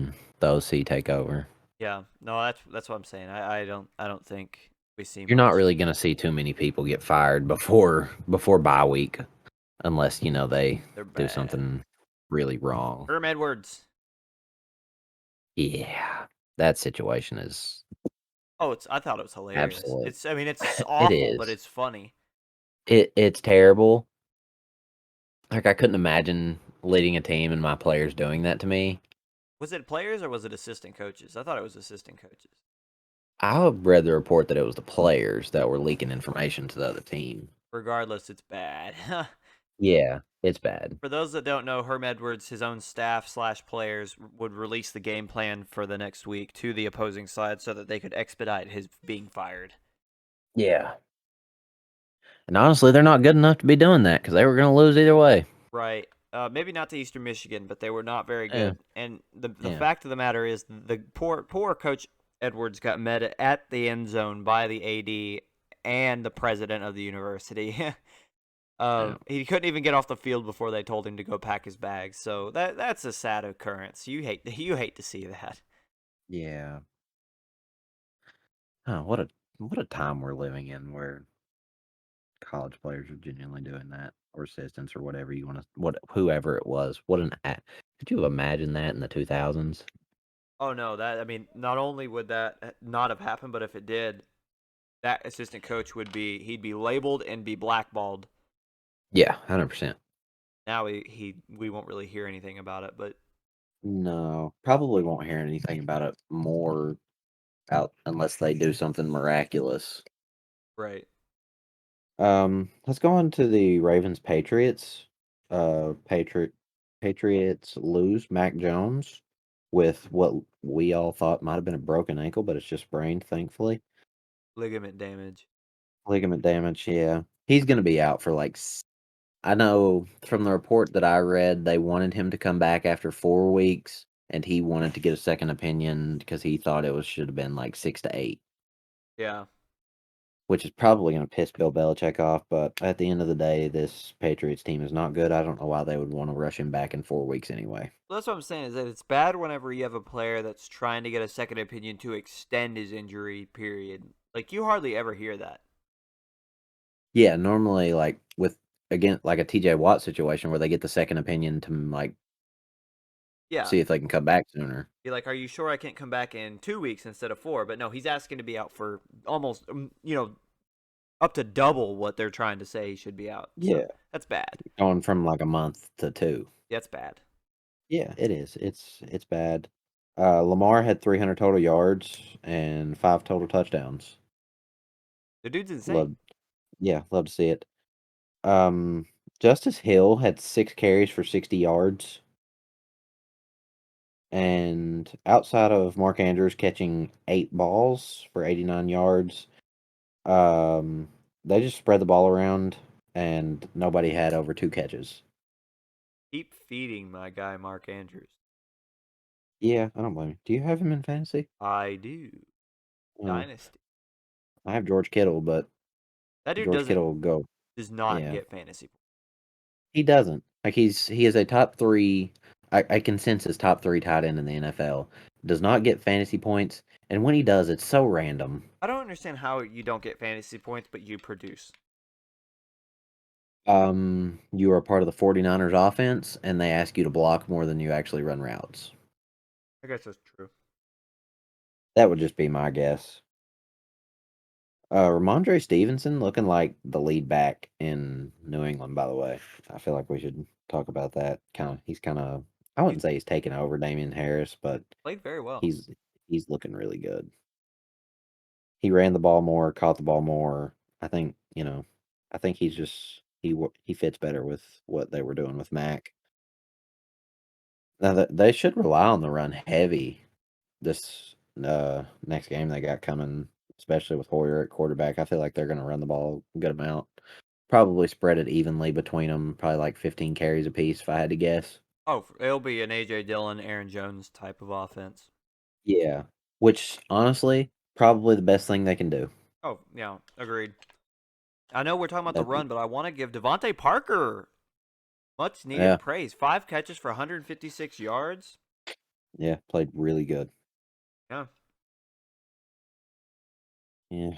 OC take over. Yeah, no, that's what I'm saying. I don't think we see You're not much. really gonna see too many people get fired before bye week unless, they They're do bad. something really wrong. Herm Edwards. Yeah. That situation is Oh, I thought it was hilarious. absolute. It's I mean it's It awful, but is. it's funny. It's terrible. Like I couldn't imagine leading a team and my players doing that to me. Was it players or was it assistant coaches? I thought it was assistant coaches. I read the report that it was the players that were leaking information to the other team. Regardless, it's bad. Yeah, it's bad. For those that don't know, Herm Edwards, his own staff slash players would release the game plan for the next week to the opposing side so that they could expedite his being fired. Yeah. And honestly, they're not good enough to be doing that because they were going to lose either way. Right. Maybe not to Eastern Michigan, but they were not very Yeah, good. And the yeah. fact of the matter is, the poor coach Edwards got met at the end zone by the AD and the president of the university. Yeah. He couldn't even get off the field before they told him to go pack his bags. So that's a sad occurrence. You hate to see that. Yeah. Oh, what a time we're living in where college players are genuinely doing that, or assistants, or whatever you want to, whoever it was. Could you imagine that in the 2000s? Oh no, that I mean, not only would that not have happened, but if it did, that assistant coach he'd be labeled and be blackballed. Yeah, 100%. Now we won't really hear anything about it, but No, probably won't hear anything about it more out unless they do something miraculous. right. Let's go on to the Ravens Patriots. Uh, Patriot Patriots lose Mac Jones with what we all thought might have been a broken ankle, but it's just sprained, thankfully. Ligament damage. Ligament damage, yeah. He's going to be out for I know from the report that I read, they wanted him to come back after 4 weeks, and he wanted to get a second opinion because he thought should have been like 6 to 8, Yeah. which is probably going to piss Bill Belichick off. But at the end of the day, this Patriots team is not good. I don't know why they would want to rush him back in 4 weeks anyway. Well, that's what I'm saying is that it's bad whenever you have a player that's trying to get a second opinion to extend his injury period. Like you hardly ever hear that. Yeah, normally like with again like a TJ Watt situation where they get the second opinion to like Yeah. see if they can come back sooner. Be like, are you sure I can't come back in 2 weeks instead of 4? But no, he's asking to be out for almost, up to double what they're trying to say he should be out. So Yeah, that's bad. going from like a month to 2. That's bad. Yeah, it is. It's bad. Lamar had 300 total yards and 5 total touchdowns. The dude's insane. Love, yeah, love to see it. Um, Justice Hill had 6 carries for 60 yards, and outside of Mark Andrews catching 8 balls for 89 yards, um, they just spread the ball around, and nobody had over 2 catches. Keep feeding my guy Mark Andrews. Yeah, I don't blame you. Do you have him in fantasy? I do. Oh, Dynasty. I have George Kittle, but That dude George Kittle will go. does not Yeah. get fantasy points. He doesn't. Like he is a top three, a consensus top three tight end in the NFL. Does not get fantasy points, and when he does, it's so random. I don't understand how you don't get fantasy points, but you produce. You are part of the 49ers offense, and they ask you to block more than you actually run routes. I guess that's true. That would just be my guess. Ramondre Stevenson looking like the lead back in New England, by the way. I feel like we should talk about that. He's kind of, I He wouldn't say he's taking over Damian Harris, but played very well. he's he's looking really good. He ran the ball more, caught the ball more. I think, I think he fits better with what they were doing with Mac. Now they should rely on the run heavy this next game they got coming, especially with Hoyer at quarterback. I feel like they're going to run the ball a good amount. Probably spread it evenly between them, probably like 15 carries apiece if I had to guess. Oh, it'll be an AJ Dillon, Aaron Jones type of offense. Yeah, which honestly, probably the best thing they can do. Oh, yeah, agreed. I know we're talking about the That'd be, run, but I want to give Devontae Parker much needed yeah, praise. 5 catches for 156 yards. yeah, played really good. Yeah. Yeah,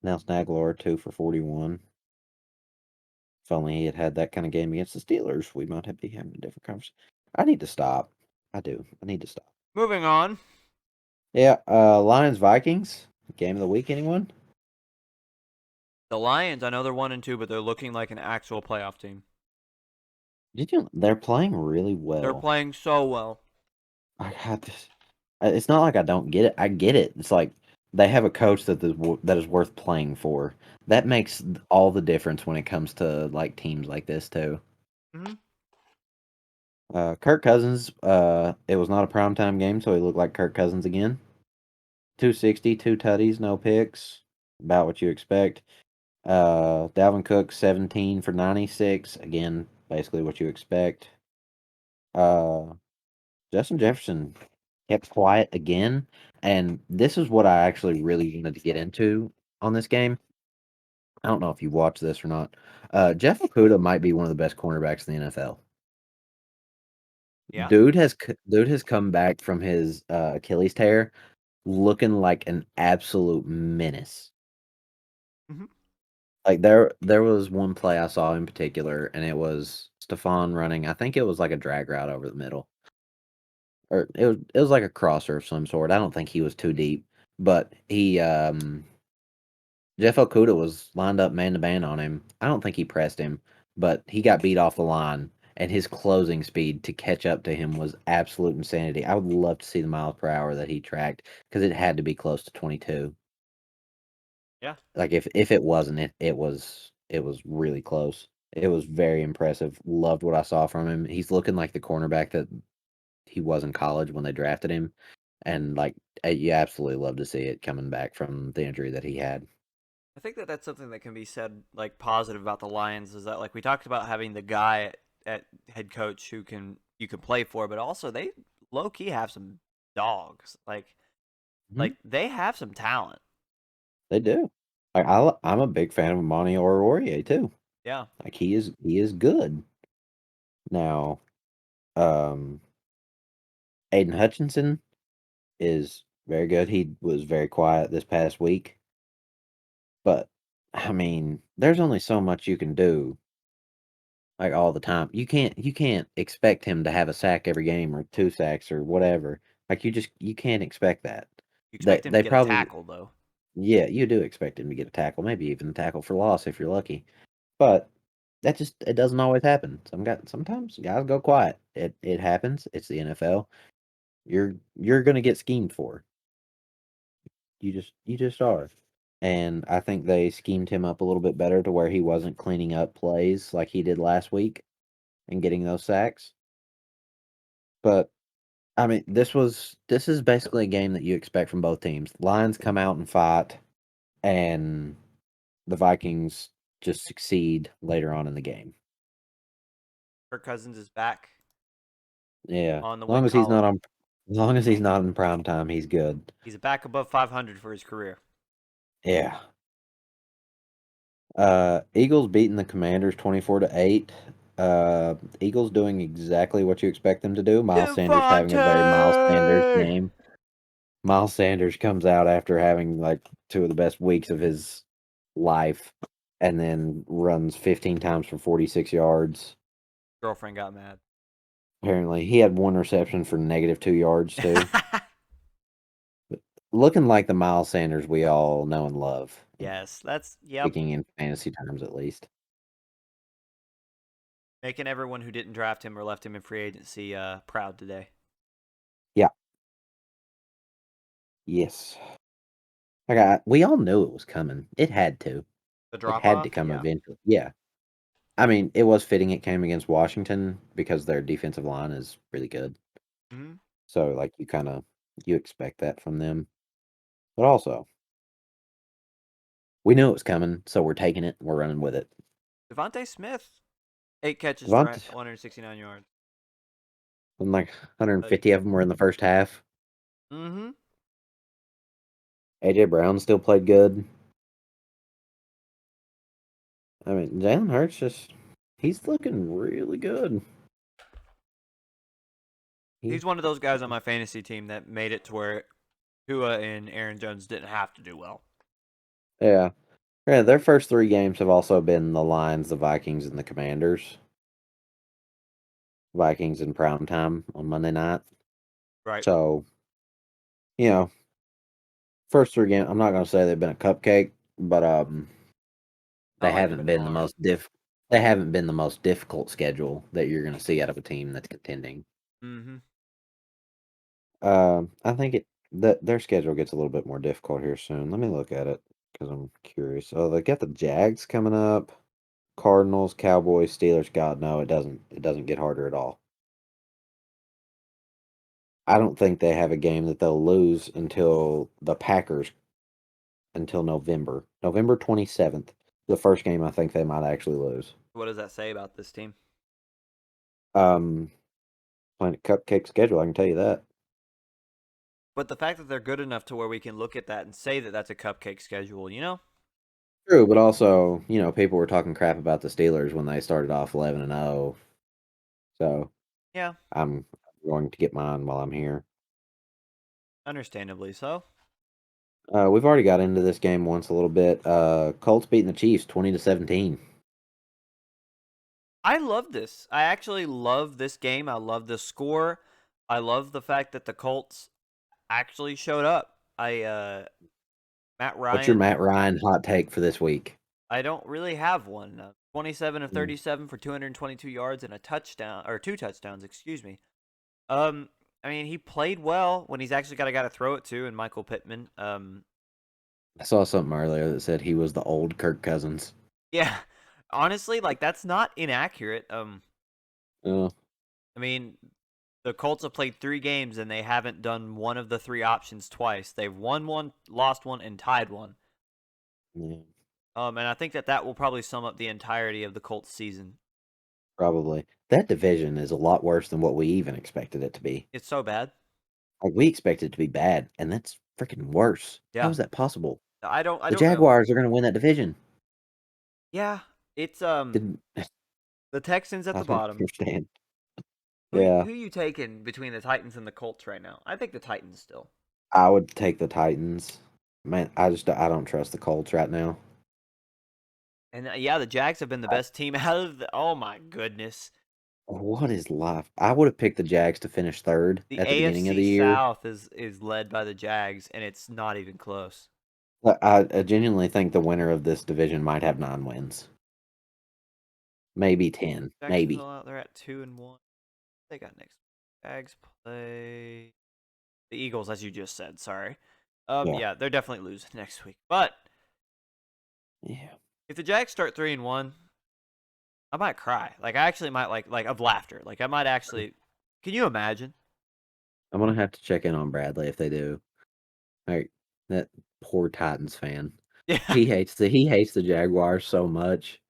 Nelson Aguilar 2 for 41. If only he had had that kind of game against the Steelers, we might have be having a different conversation. I need to stop. I do. I need to stop. Moving on. Yeah, Lions Vikings game of the week. Anyone? The Lions, I know they're 1-2, but they're looking like an actual playoff team. Did you? They're playing really They're well. playing so well. I got this. It's not like I don't get it. I get it. It's like they have a coach that is worth playing for. That makes all the difference when it comes to like teams like this too. Hmm. Kirk Cousins. It was not a primetime game, so he looked like Kirk Cousins again. 260, two tutties, no picks. About what you expect. Dalvin Cook 17 for 96. Again, basically what you expect. Uh, Justin Jefferson kept quiet again, and this is what I actually really wanted to get into on this game. I don't know if you watched this or not. Jeff Okuda might be one of the best cornerbacks in the NFL. Yeah. Dude has come back from his Achilles tear looking like an absolute menace. Hmm. Like there was one play I saw in particular, and it was Stephon running. I think it was like a drag route over the middle, or it was like a crosser of some sort. I don't think he was too deep, but he Jeff Okuda was lined up man to man on him. I don't think he pressed him, but he got beat off the line, and his closing speed to catch up to him was absolute insanity. I would love to see the miles per hour that he tracked because it had to be close to 22. Yeah. Like if it wasn't, it was really close. It was very impressive. Loved what I saw from him. He's looking like the cornerback that he was in college when they drafted him, and like you absolutely love to see it coming back from the injury that he had. I think that that's something that can be said, like, positive about the Lions is that, like, we talked about having the guy at head coach who you can play for, but also they low key have some dogs. Mhm. They have some talent. They do. Like I'm a big fan of Monty Aurier too. Yeah. Like he is good. Now, um, Aiden Hutchinson is very good. He was very quiet this past week, but I mean, there's only so much you can do like all the time. You can't expect him to have a sack every game or two sacks or whatever. Like you can't expect that. You They expect him to they get a probably tackle though. yeah, you do expect him to get a tackle, maybe even a tackle for loss if you're lucky. But it doesn't always happen. Sometimes guys go quiet. It happens. It's the NFL. You're gonna get schemed for. You just are. And I think they schemed him up a little bit better to where he wasn't cleaning up plays like he did last week and getting those sacks. But I mean, this is basically a game that you expect from both teams. Lions come out and fight, and the Vikings just succeed later on in the game. Kirk Cousins is back Yeah, on the as long win as he's not column. on, as long as he's not in prime time, he's good. He's back above 500 for his career. Yeah. Eagles beating the Commanders 24-8. Eagles doing exactly what you expect them to do. Miles Sanders having a very Miles Sanders Devontae! game. Miles Sanders comes out after having like two of the best weeks of his life and then runs 15 times for 46 yards. Girlfriend got mad. Apparently, he had one reception for -2 yards too. But looking like the Miles Sanders we all know and love, Yes, that's yep. speaking in fantasy terms at least. Making everyone who didn't draft him or left him in free agency proud today. Yeah. Yes. We all knew it was coming. It had to. The It drop had to off, come yeah. eventually. Yeah. I mean, it was fitting it came against Washington because their defensive line is really good. Mm-hmm. So like you expect that from them. But also, we knew it was coming, so we're taking it. We're running with it. Devontae Smith, 8 catches for Devonta, 169 yards. and like 150 of them were in the first half. Mm-hmm. AJ Brown still played good. I mean, Jalen Hurts he's looking really good. He, He's one of those guys on my fantasy team that made it to where Tua and Aaron Jones didn't have to do well. yeah. Yeah, their first 3 games have also been the Lions, the Vikings, and the Commanders. Vikings in prime time on Monday night. Right. So, you know, first 3 games, I'm not going to say they've been a cupcake, but they Not like they've haven't been been the hard. most they haven't been the most difficult schedule that you're going to see out of a team that's contending. Mm-hmm. I think their schedule gets a little bit more difficult here soon. Let me look at it because I'm curious. Oh, they got the Jags coming up, Cardinals, Cowboys, Steelers. God, no, it doesn't. It doesn't get harder at all. I don't think they have a game that they'll lose until the Packers until November. November 27th. The first game I think they might actually lose. What does that say about this team? Um, Playing a cupcake schedule, I can tell you that. But the fact that they're good enough to where we can look at that and say that that's a cupcake schedule, you know? True, but also, people were talking crap about the Steelers when they started off 11-0. So Yeah, I'm going to get mine while I'm here. understandably so. We've already got into this game once a little bit. Colts beating the Chiefs 20-17. I love this. I actually love this game. I love the score. I love the fact that the Colts actually showed up. Matt What's your Ryan, Matt Ryan hot take for this week? I don't really have one. 27 of Mm. 37 for 222 yards and a touchdown, or 2 touchdowns, excuse me. Um, I mean, he played well when he's actually got a guy to throw it to, and Michael Pittman. I saw something earlier that said he was the old Kirk Cousins. Yeah, honestly, like that's not inaccurate. Oh, I mean, the Colts have played 3 games and they haven't done one of the 3 options twice. They've won one, lost one, and tied one. yeah, And I think that that will probably sum up the entirety of the Colts season. probably. That division is a lot worse than what we even expected it to be. It's so bad. Like we expected it to be bad, and that's freaking worse. How Yeah, is that possible? I The don't know. Jaguars are going to win that division. Yeah, it's Didn't the Texans at I the don't bottom. understand. Yeah, Who you taking between the Titans and the Colts right now? I think the Titans still. I would take the Titans. Man, I don't trust the Colts right now. And yeah, the Jags have been the best team out of the. Oh my goodness, What is life? I would have picked the Jags to finish third the at the beginning of AFC the year. South is led by the Jags, and it's not even close. But I genuinely think the winner of this division might have 9 wins, maybe 10, Jacksonville maybe. out there at 2-1. They got next. Jags play the Eagles, as you just said. Sorry. Yeah, Yeah, they're definitely losing next week. But yeah. if the Jags start 3-1, I might cry. Like I actually might like of laughter. Like I might actually. Can you imagine? I'm gonna have to check in on Bradley if they do. Like that poor Titans fan. Yeah. He hates the Jaguars so much.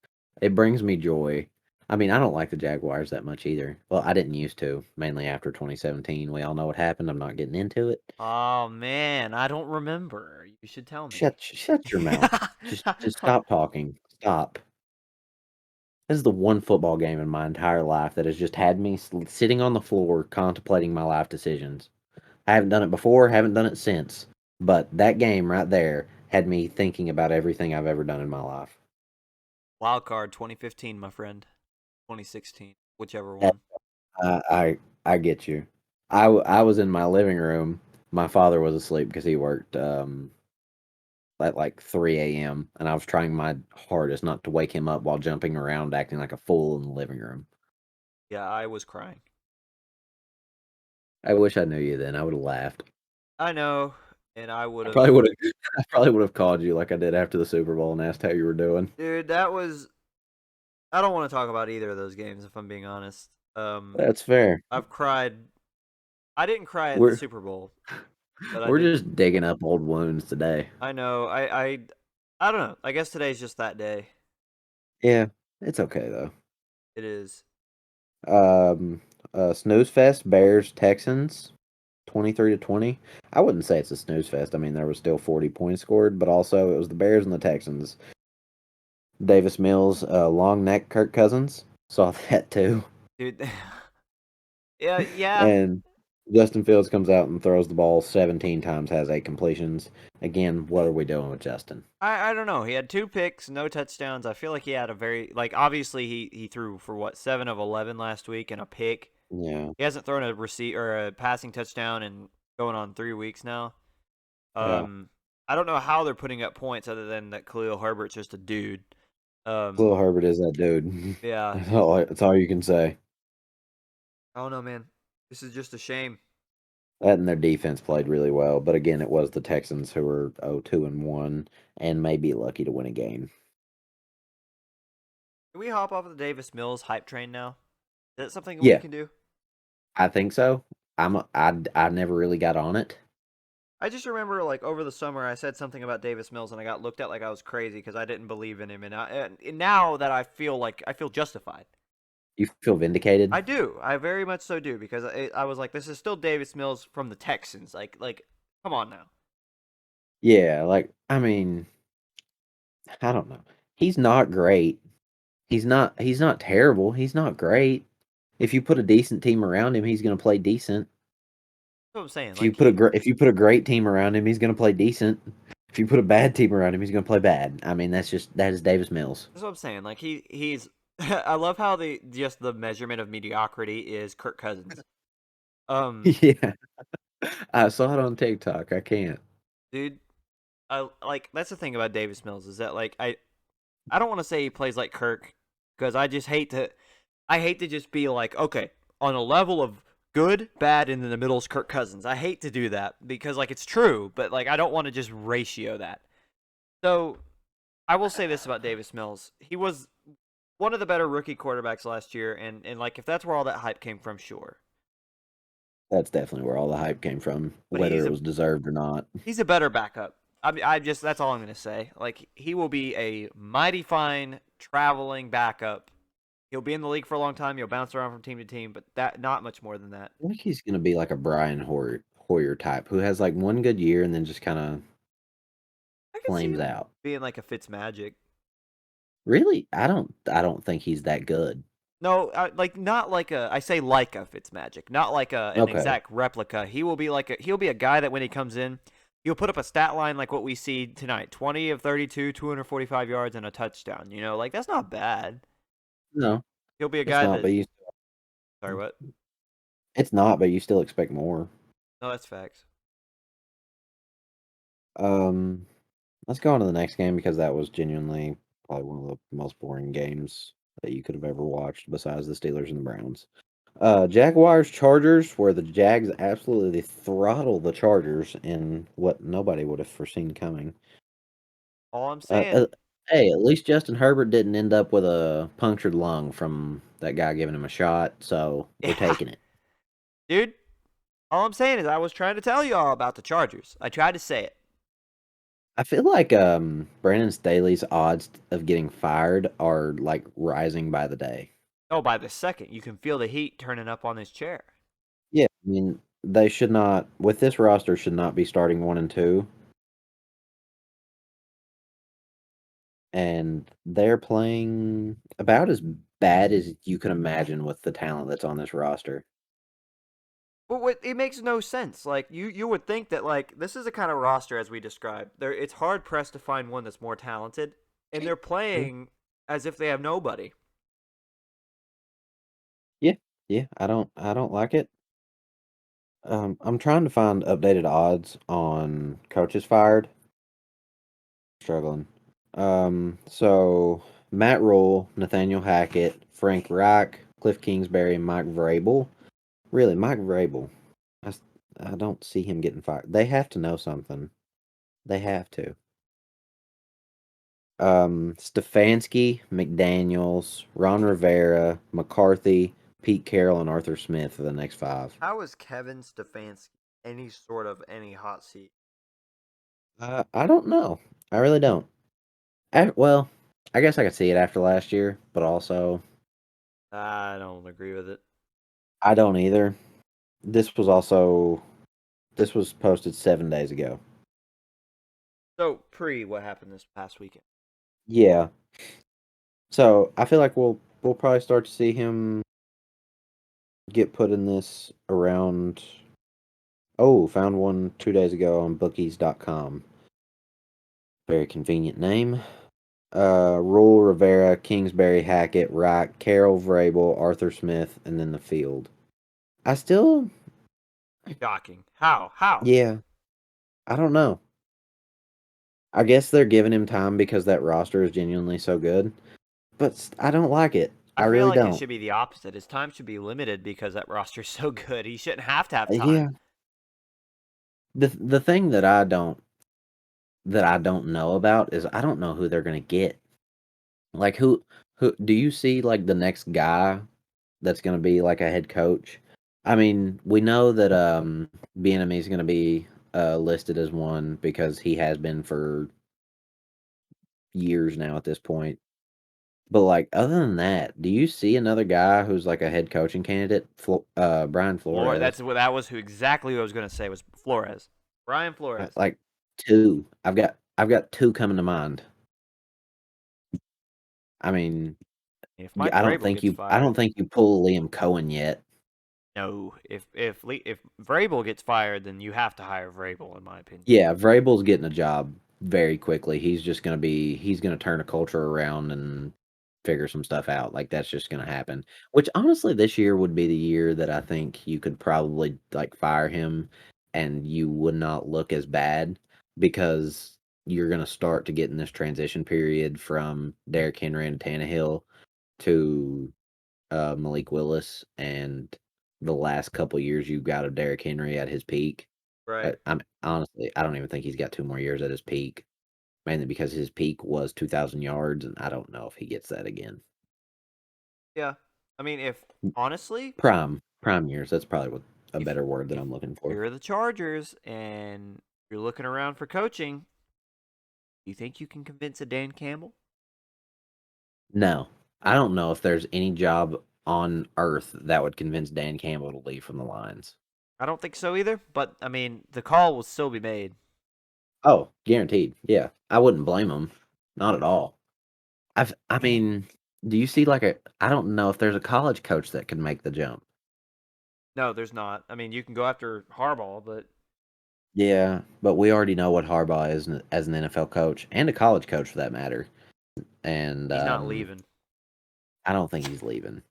It brings me joy. I mean, I don't like the Jaguars that much either. Well, I didn't used to, mainly after 2017. We all know what happened. I'm not getting into it. Oh man, I don't remember. You should tell me. Shut your mouth. Just stop talking. Stop. This is the one football game in my entire life that has just had me sitting on the floor contemplating my life decisions. I haven't done it before, haven't done it since, but that game right there had me thinking about everything I've ever done in my life. Wild card 2015, my friend. 2016, whichever That one. I get you. I was in my living room. My father was asleep because he worked at like 3 a.m. and I was trying my hardest not to wake him up while jumping around, acting like a fool in the living room. Yeah, I was crying. I wish I knew you then. I would have laughed. I know, and I would I have. probably would have. I probably would have called you like I did after the Super Bowl and asked how you were doing. Dude, that was. I don't want to talk about either of those games if I'm being honest. That's fair. I've cried. I didn't cry at the We're Super Bowl, but I we're did. just digging up old wounds today. I know. I don't know. I guess today's just that day. Yeah, it's okay though. It is. Um, snooze fest. Bears Texans. 23-20. I wouldn't say it's a snooze fest. I mean, there was still 40 points scored, but also it was the Bears and the Texans. Davis Mills, long neck Kirk Cousins. Saw that too. Dude. Yeah, yeah. And Justin Fields comes out and throws the ball 17 times, has 8 completions. Again, what are we doing with Justin? I don't know. He had 2 picks, no touchdowns. I feel like he had a very like obviously he threw for what 7 of 11 last week and a pick. Yeah, He hasn't thrown a receipt or a passing touchdown in going on 3 weeks now. yeah. Um, I don't know how they're putting up points other than that Khalil Herbert's just a dude. Khalil Herbert is that dude. Yeah, That's dude. all, that's all you can say. I don't know, man. This is just a shame. That and their defense played really well, but again, it was the Texans who were 0-2-1 and may be lucky to win a game. Can we hop off of the Davis Mills hype train now? Is that something we Yeah, can do? I think so. I never really got on it. I just remember like over the summer I said something about Davis Mills and I got looked at like I was crazy because I didn't believe in him and now that I feel justified. You feel vindicated? I do. I very much so do because I was like this is still Davis Mills from the Texans. Like come on now. Yeah, like I mean, I don't know. He's not great. He's not terrible. He's not great. If you put a decent team around him, he's going to play decent. That's what I'm saying. If you Like put a he great if you put a great team around him, he's going to play decent. If you put a bad team around him, he's going to play bad. I mean, that is Davis Mills. That's what I'm saying. Like he's I love how the measurement of mediocrity is Kirk Cousins. Um Yeah, I saw it on TikTok. I can't. dude, I like that's the thing about Davis Mills is that like I don't want to say he plays like Kirk because I hate to just be like, okay, on a level of good, bad, and in the middle is Kirk Cousins. I hate to do that because like it's true, but like I don't want to just ratio that. So I will say this about Davis Mills: he was one of the better rookie quarterbacks last year, and like if that's where all that hype came from, sure. That's definitely where all the hype came from, But whether it was deserved or not. he's a better backup. I just that's all I'm gonna say. Like he will be a mighty fine traveling backup. He'll be in the league for a long time. He'll bounce around from team to team, but that not much more than that. I think he's going to be like a Brian Hoyer type who has like one good year and then just kind of I could see flames him out. being like a Fitz Magic. Really? I don't think he's that good. No, like not like a. I say like a Fitz Magic, not like an Okay. exact replica. He will be like he'll be a guy that when he comes in, he'll put up a stat line like what we see tonight: 20 of 32, 245 yards and a touchdown. You know, like that's not bad. No, He'll be a it's guy not, that. but you Sorry, what? it's not, but you still expect more. No, that's facts. Um, let's go on to the next game because that was genuinely probably one of the most boring games that you could have ever watched besides the Steelers and the Browns. Jaguars Chargers, where the Jags absolutely throttle the Chargers in what nobody would have foreseen coming. All I'm Uh, saying, uh, hey, at least Justin Herbert didn't end up with a punctured lung from that guy giving him a shot, so we're yeah, taking it. dude. All I'm saying is I was trying to tell you all about the Chargers. I tried to say it. I feel like Brandon Staley's odds of getting fired are like rising by the day. Oh, by the second, you can feel the heat turning up on his chair. Yeah, I mean they should not with this roster should not be starting 1 and 2, and they're playing about as bad as you can imagine with the talent that's on this roster. But it makes no sense. Like you would think that like this is the kind of roster as we described. There, it's hard pressed to find one that's more talented, and they're Yeah, playing as if they have nobody. yeah. Yeah, I don't like it. I'm trying to find updated odds on coaches fired. Struggling. So Matt Rule, Nathaniel Hackett, Frank Reich, Cliff Kingsbury, and Mike Vrabel. Really, Mike Vrabel. I, s- I don't see him getting fired. They have to know something. They have to. Stefanski, McDaniels, Ron Rivera, McCarthy, Pete Carroll, and Arthur Smith for the next five. How is Kevin Stefanski any sort of any hot seat? I don't know. I really don't. Well, I guess I could see it after last year, but also I don't agree with it. I don't either. This was also this was posted 7 days ago. So pre what happened this past weekend? Yeah. So I feel like we'll probably start to see him get put in this around. Oh, found one 2 days ago on bookies.com. Very convenient name. Rule, Rivera, Kingsbury, Hackett, Wright, Carroll, Vrabel, Arthur Smith, and then the field. I still, Shocking. How? How? yeah, I don't know. I guess they're giving him time because that roster is genuinely so good, but I don't like it. I I feel really like it don't. should be the opposite. His time should be limited because that roster's so good. He shouldn't have time. Yeah, the thing that I don't know about is I don't know who they're gonna get. Like who do you see like the next guy that's gonna be like a head coach? I mean, we know that Bieniemy is gonna be listed as one because he has been for years now at this point. But like other than that, do you see another guy who's like a head coaching candidate? Brian Flores. That was who exactly what I was gonna say was Flores. Brian Flores. Like two. I've got two coming to mind. I mean, If Mike Vrabel gets I don't fired, think you pull Liam Cohen yet. no. If Vrabel gets fired, then you have to hire Vrabel, in my opinion. Yeah, Vrabel's getting a job very quickly. He's gonna turn a culture around and figure some stuff out. Like that's just gonna happen. Which honestly, this year would be the year that I think you could probably like fire him, and you would not look as bad because you're gonna start to get in this transition period from Derrick Henry and Tannehill to Malik Willis, and the last couple years you got of Derrick Henry at his peak. Right. I'm honestly, I don't even think he's got 2 more years at his peak, mainly because his peak was 2,000 yards, and I don't know if he gets that again. Yeah. I mean, if honestly, Prime years. That's probably what a if better word that if I'm looking for. you're the Chargers and you're looking around for coaching, do you think you can convince a Dan Campbell? No, I don't know if there's any job on earth that would convince Dan Campbell to leave from the Lions. I don't think so either. But I mean, the call will still be made. Oh, guaranteed. Yeah, I wouldn't blame him. Not at all. I mean, do you see like a? I don't know if there's a college coach that can make the jump. No, there's not. I mean, you can go after Harbaugh, but Yeah, but we already know what Harbaugh is as an NFL coach and a college coach for that matter. And he's not leaving. I don't think he's leaving.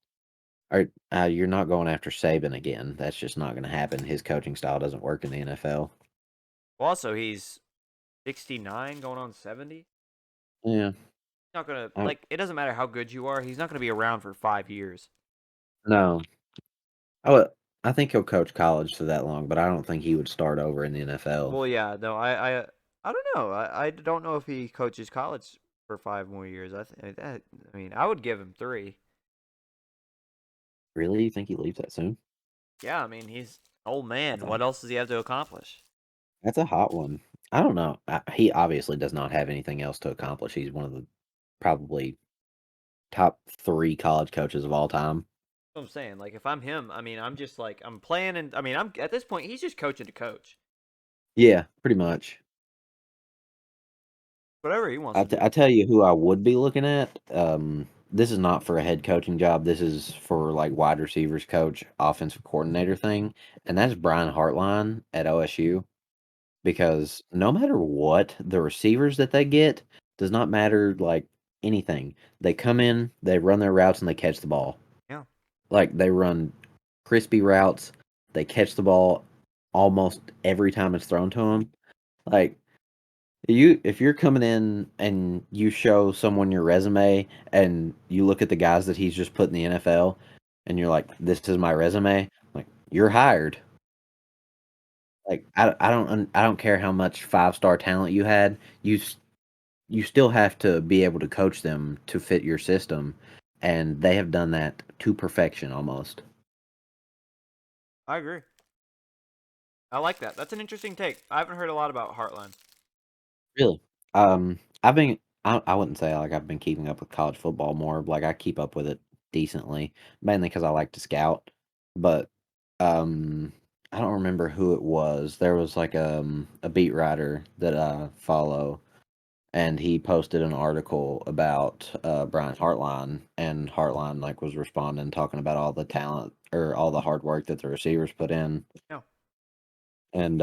Or you're not going after Saban again. That's just not going to happen. His coaching style doesn't work in the NFL. Well, also, he's 69, going on 70. Yeah, Not gonna I, like. It doesn't matter how good you are. He's not gonna be around for 5 years. no. I think he'll coach college for that long, but I don't think he would start over in the NFL. Well, yeah, no, I don't know. I don't know if he coaches college for 5 more years. I mean, I would give him 3. Really, you think he leaves that soon? Yeah, I mean, he's an old man. Uh, What else does he have to accomplish? That's a hot one. I don't know. He obviously does not have anything else to accomplish. He's one of the probably top three college coaches of all time. What I'm saying, like, if I'm him, I mean, I'm just like I'm playing, and I mean, I'm at this point, he's just coaching to coach, Yeah, pretty much. whatever he wants to I do. tell you who I would be looking at. This is not for a head coaching job. This is for like wide receivers coach, offensive coordinator thing, and that's Brian Hartline at OSU. Because no matter what, the receivers that they get does not matter like anything. They come in, they run their routes, and they catch the ball. Yeah, Like they run crispy routes. They catch the ball almost every time it's thrown to them. Like if you're coming in and you show someone your resume and you look at the guys that he's just put in the NFL and you're like, this is my resume, like you're hired. Like I don't care how much 5-star talent you had, you still have to be able to coach them to fit your system, and they have done that to perfection almost. I agree. I like that. That's an interesting take. I haven't heard a lot about Heartland. Really? I've been I wouldn't say like I've been keeping up with college football more. Like I keep up with it decently, mainly because I like to scout. But um, I don't remember who it was. There was like a beat writer that I follow, and he posted an article about Brian Hartline, and Hartline like was responding, talking about all the talent or all the hard work that the receivers put in, Yeah. and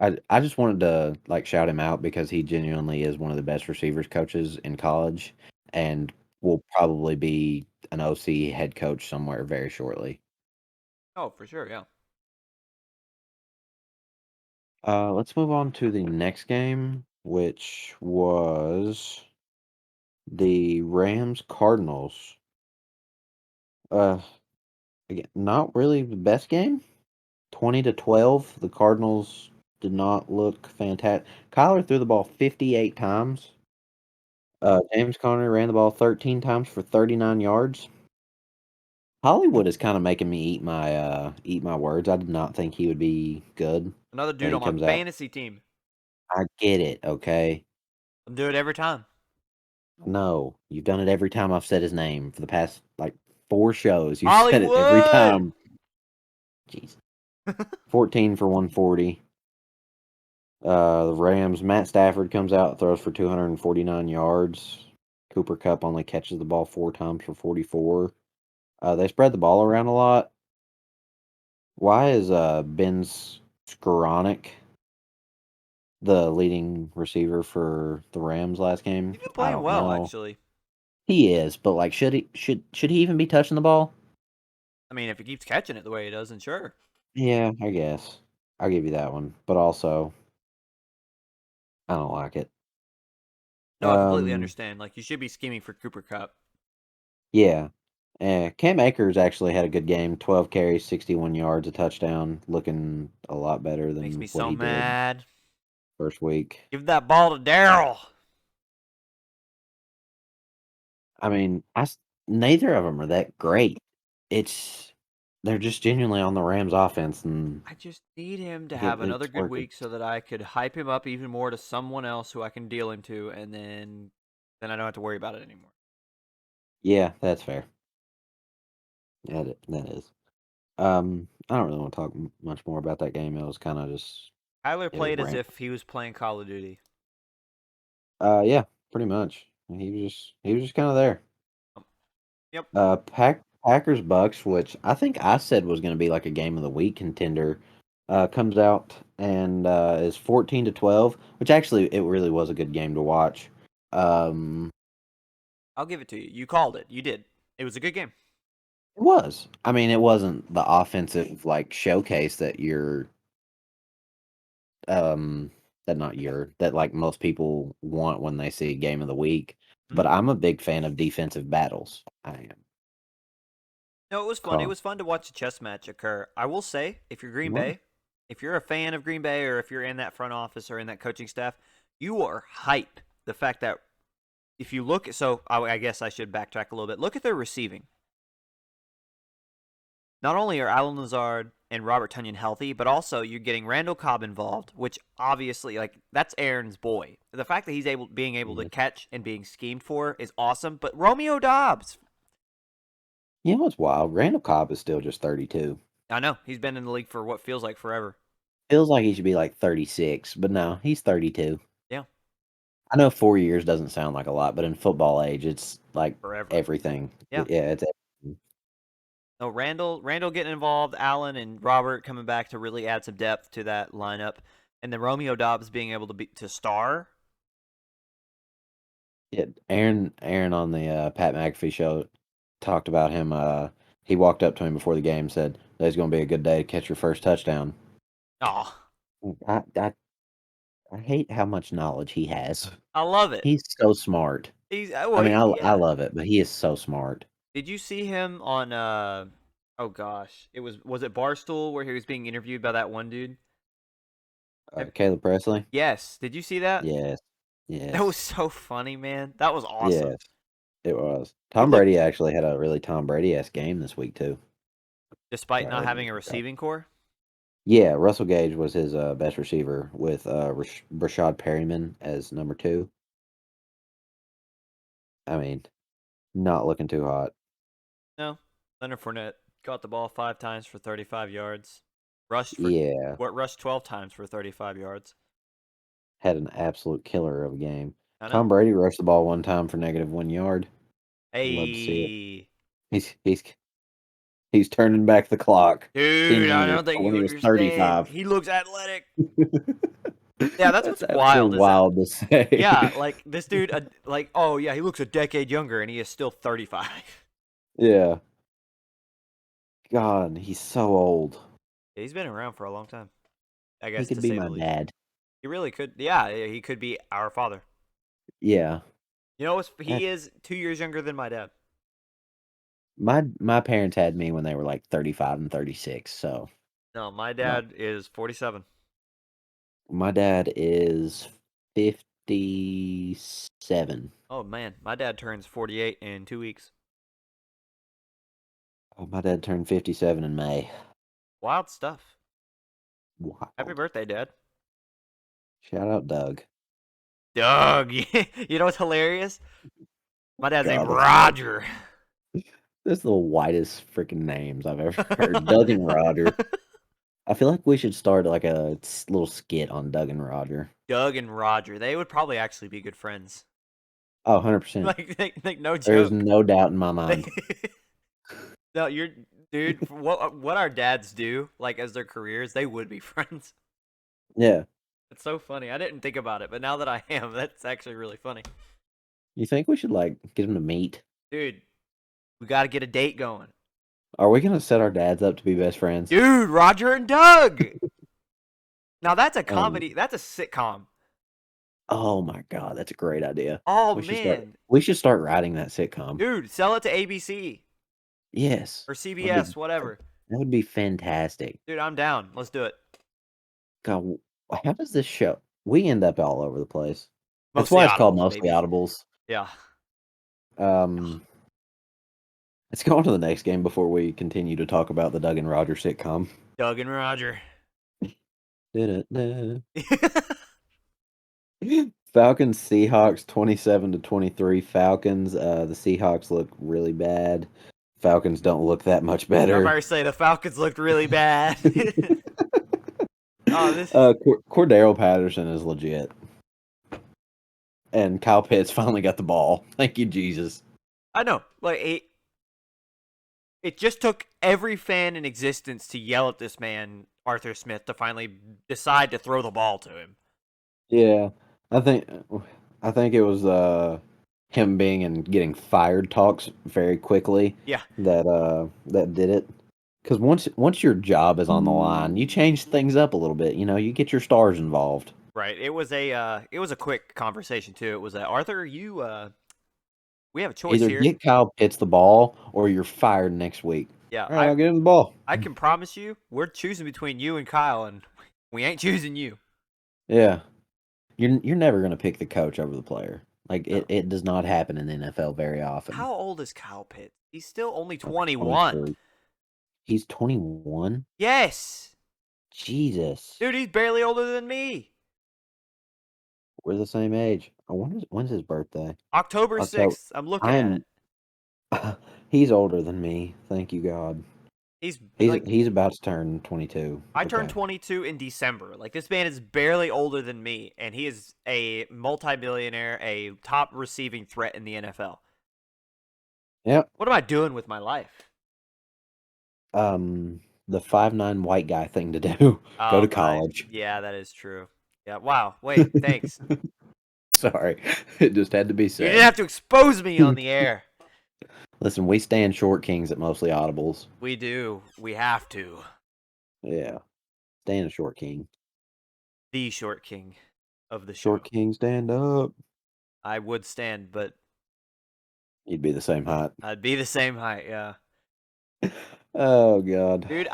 I just wanted to like shout him out because he genuinely is one of the best receivers coaches in college, and will probably be an OC head coach somewhere very shortly. Oh, for sure. Yeah. Let's move on to the next game, which was the Rams Cardinals. Uh, Again, not really the best game. 20-12. The Cardinals did not look fantastic. Kyler threw the ball 58 times. James Conner ran the ball 13 times for 39 yards. Hollywood is kind of making me eat my words. I did not think he would be good Another when dude he on my comes out. fantasy team. I get it, okay? I'm doing it every time. No, you've done it every time I've said his name for the past like 4 shows. You've said it every Hollywood. time. Jeez. 14 for 140. The Rams, Matt Stafford comes out, throws for 249 yards. Cooper Kupp only catches the ball 4 times for 44. They spread the ball around a lot. Why is Ben Skoranek the leading receiver for the Rams last game? He's been I playing don't well, know. actually. He is, but like, should he even be touching the ball? I mean, if he keeps catching it the way he does, then sure. Yeah, I guess I'll give you that one. But also, I don't like it. No, I completely Um, understand. Like, you should be scheming for Cooper Cup. yeah. Cam Akers actually had a good game. 12 carries, 61 yards, a touchdown. Looking a lot better Makes than me what so he did mad. first week. Give that ball to Daryl. I mean, neither of them are that great. It's they're just genuinely on the Rams offense, and I just need him to have another it's good working. week so that I could hype him up even more to someone else who I can deal him to, and then I don't have to worry about it anymore. Yeah, that's fair. Yeah, that is. I don't really want to talk much more about that game. It was kind of just Tyler it was played as random. if he was playing Call of Duty. Yeah, pretty much. He was just kind of there. Um, Yep. Packers Bucks, which I think I said was going to be like a game of the week contender, comes out and is 14-12, which actually it really was a good game to watch. Um, I'll give it to you. You called it. You did. It was a good game. it was. I mean, it wasn't the offensive like showcase um that like most people want when they see a game of the week. Hmm? But I'm a big fan of defensive battles. I am. No, it was fun. It Call. was fun to watch a chess match occur. I will say, if you're Green What? Bay, if you're a fan of Green Bay, or if you're in that front office or in that coaching staff, you are hype. The fact that if you look, so I guess I should backtrack a little bit. Look at their receiving. Not only are Alan Lazard and Robert Tunyon healthy, but also you're getting Randall Cobb involved, which obviously, like, that's Aaron's boy. The fact that he's being able to Yeah. catch and being schemed for is awesome. But Romeo Dobbs, You know what's wild? Randall Cobb is still just 32. I know he's been in the league for what feels like forever. Feels like he should be like 36, but no, he's 32. Yeah, I know 4 years doesn't sound like a lot, but in football age, it's like forever. everything. Yeah. Yeah, it's everything. No, Randall getting involved, Allen and Robert coming back to really add some depth to that lineup, and then Romeo Dobbs being able to star. Yeah, Aaron on the Pat McAfee show talked about him. he walked up to him before the game and said, "Today's going to be a good day to catch your first touchdown." Oh, I, I I hate how much knowledge he has. I love it. He's so smart. He's I well, mean, I yeah. love it, but he is so smart. Did you see him on oh gosh, was it Barstool where he was being interviewed by that one dude? Caleb Presley? Yes. Did you see that? Yes. That was Yes. so funny, man. That was awesome. Yes. It was. He Tom looked Brady actually had a really Tom Brady-esque game this week too. despite Got not really having good a kickoff. receiving core. Yeah, Russell Gage was his best receiver with Rashad Perryman as number 2. I mean, not looking too hot. No. Leonard Fournette caught the ball 5 times for 35 yards. Rushed for Yeah, what rushed 12 times for 35 yards. had an absolute killer of a game. I know. Tom Brady rushed the ball one time for -1 yard. Love to see it. Hey, He's he's he's turning back the clock. dude, 10 I years don't think when you he was understand. 35. He looks athletic. Yeah, that's That's what's absolutely wild is that wild to say. yeah, like this dude like oh yeah, he looks a decade younger and he is still 35. Yeah. God, he's so old. Yeah, he's been around for a long time. I He guess could to be say the my least. dad. He really could. Yeah, he could be our father. Yeah. You know, That he is 2 years younger than my dad. my parents had me when they were like 35 and 36, so No, my not dad is 47. my dad is 57. Oh man, my dad turns 48 in 2 weeks. Oh, my dad turned 57 in May. Wild stuff. Happy Wild. birthday, Dad. Shout out Doug. Doug. You know what's hilarious? My dad's named God, that's hilarious. Roger. That's the whitest freaking names I've ever heard. Doug and Roger. I feel like we should start like a little skit on Doug and Roger. Doug and Roger. They would probably actually be good friends. Oh, 100%. Like no There's joke. no doubt in my mind. No, you're dude. What our dads do, like as their careers, they would be friends. Yeah. It's so funny. I didn't think about it, but now that I am, that's actually really funny. You think we should like get them to meet? Dude, we got to get a date going. Are we gonna set our dads up to be best friends? Dude, Roger and Doug. Now that's a Um, comedy. That's a sitcom. oh my god, that's a great idea. Oh We should start. man, We should start writing that sitcom. dude, sell it to ABC Yes, or that'd be CBS, whatever. that would be fantastic. Dude, I'm down. Let's do it. God, how does this show? We end up all over the place. That's Mostly why it's called Audibles, mostly baby. audibles. Yeah. Um, let's go on to the next game before we continue to talk about the Doug and Roger sitcom. Doug and Roger. Da-da-da. Falcons Seahawks 27-23. Falcons. The Seahawks look really bad. Falcons don't look that much I'm about better. to say the Falcons looked really bad. Oh, this. Cordero Patterson is legit, and Kyle Pitts finally got the ball. Thank you, Jesus. I know. Like it just took every fan in existence to yell at this man, Arthur Smith, to finally decide to throw the ball to him. Yeah, I think I think it was him being and getting fired talks very quickly Yeah. that did it. Because once your job is on the line, you change things up a little bit. You know, you get your stars involved. Right. It was a quick conversation too. It was Arthur, we have a choice Either here. get Kyle Pitts the ball or you're fired next week. Yeah, All right, I'll get him the ball. I can promise you, we're choosing between you and Kyle, and we ain't choosing you. Yeah, you're never gonna pick the coach over the player. Like No. it does not happen in the NFL very often. How old is Kyle Pitts? He's still only Like 21. 23. He's 21. Yes. Jesus, Dude, he's barely older than me. we're the same age. I wonder when's his birthday. October October. 6th. I'm looking at it. He's older than me. Thank you, God. He's He's like he's about to turn 22. I turned Okay. 22 in December. Like this man is barely older than me, and he is a multi-billionaire, a top receiving threat in the NFL. Yep. What am I doing with my life? The 5'9" white guy thing to do. Go Oh, to right. college. Yeah, that is true. Yeah. Wow. Wait. Thanks. Sorry, it just had to be You said. didn't have to expose me on the air. Listen, we stand short kings at mostly audibles. We do. We have to. Yeah, stand a short king. The short king of the Short show. king, stand up. I would stand, but You'd be the same height. I'd be the same height. Yeah. Oh God. Dude,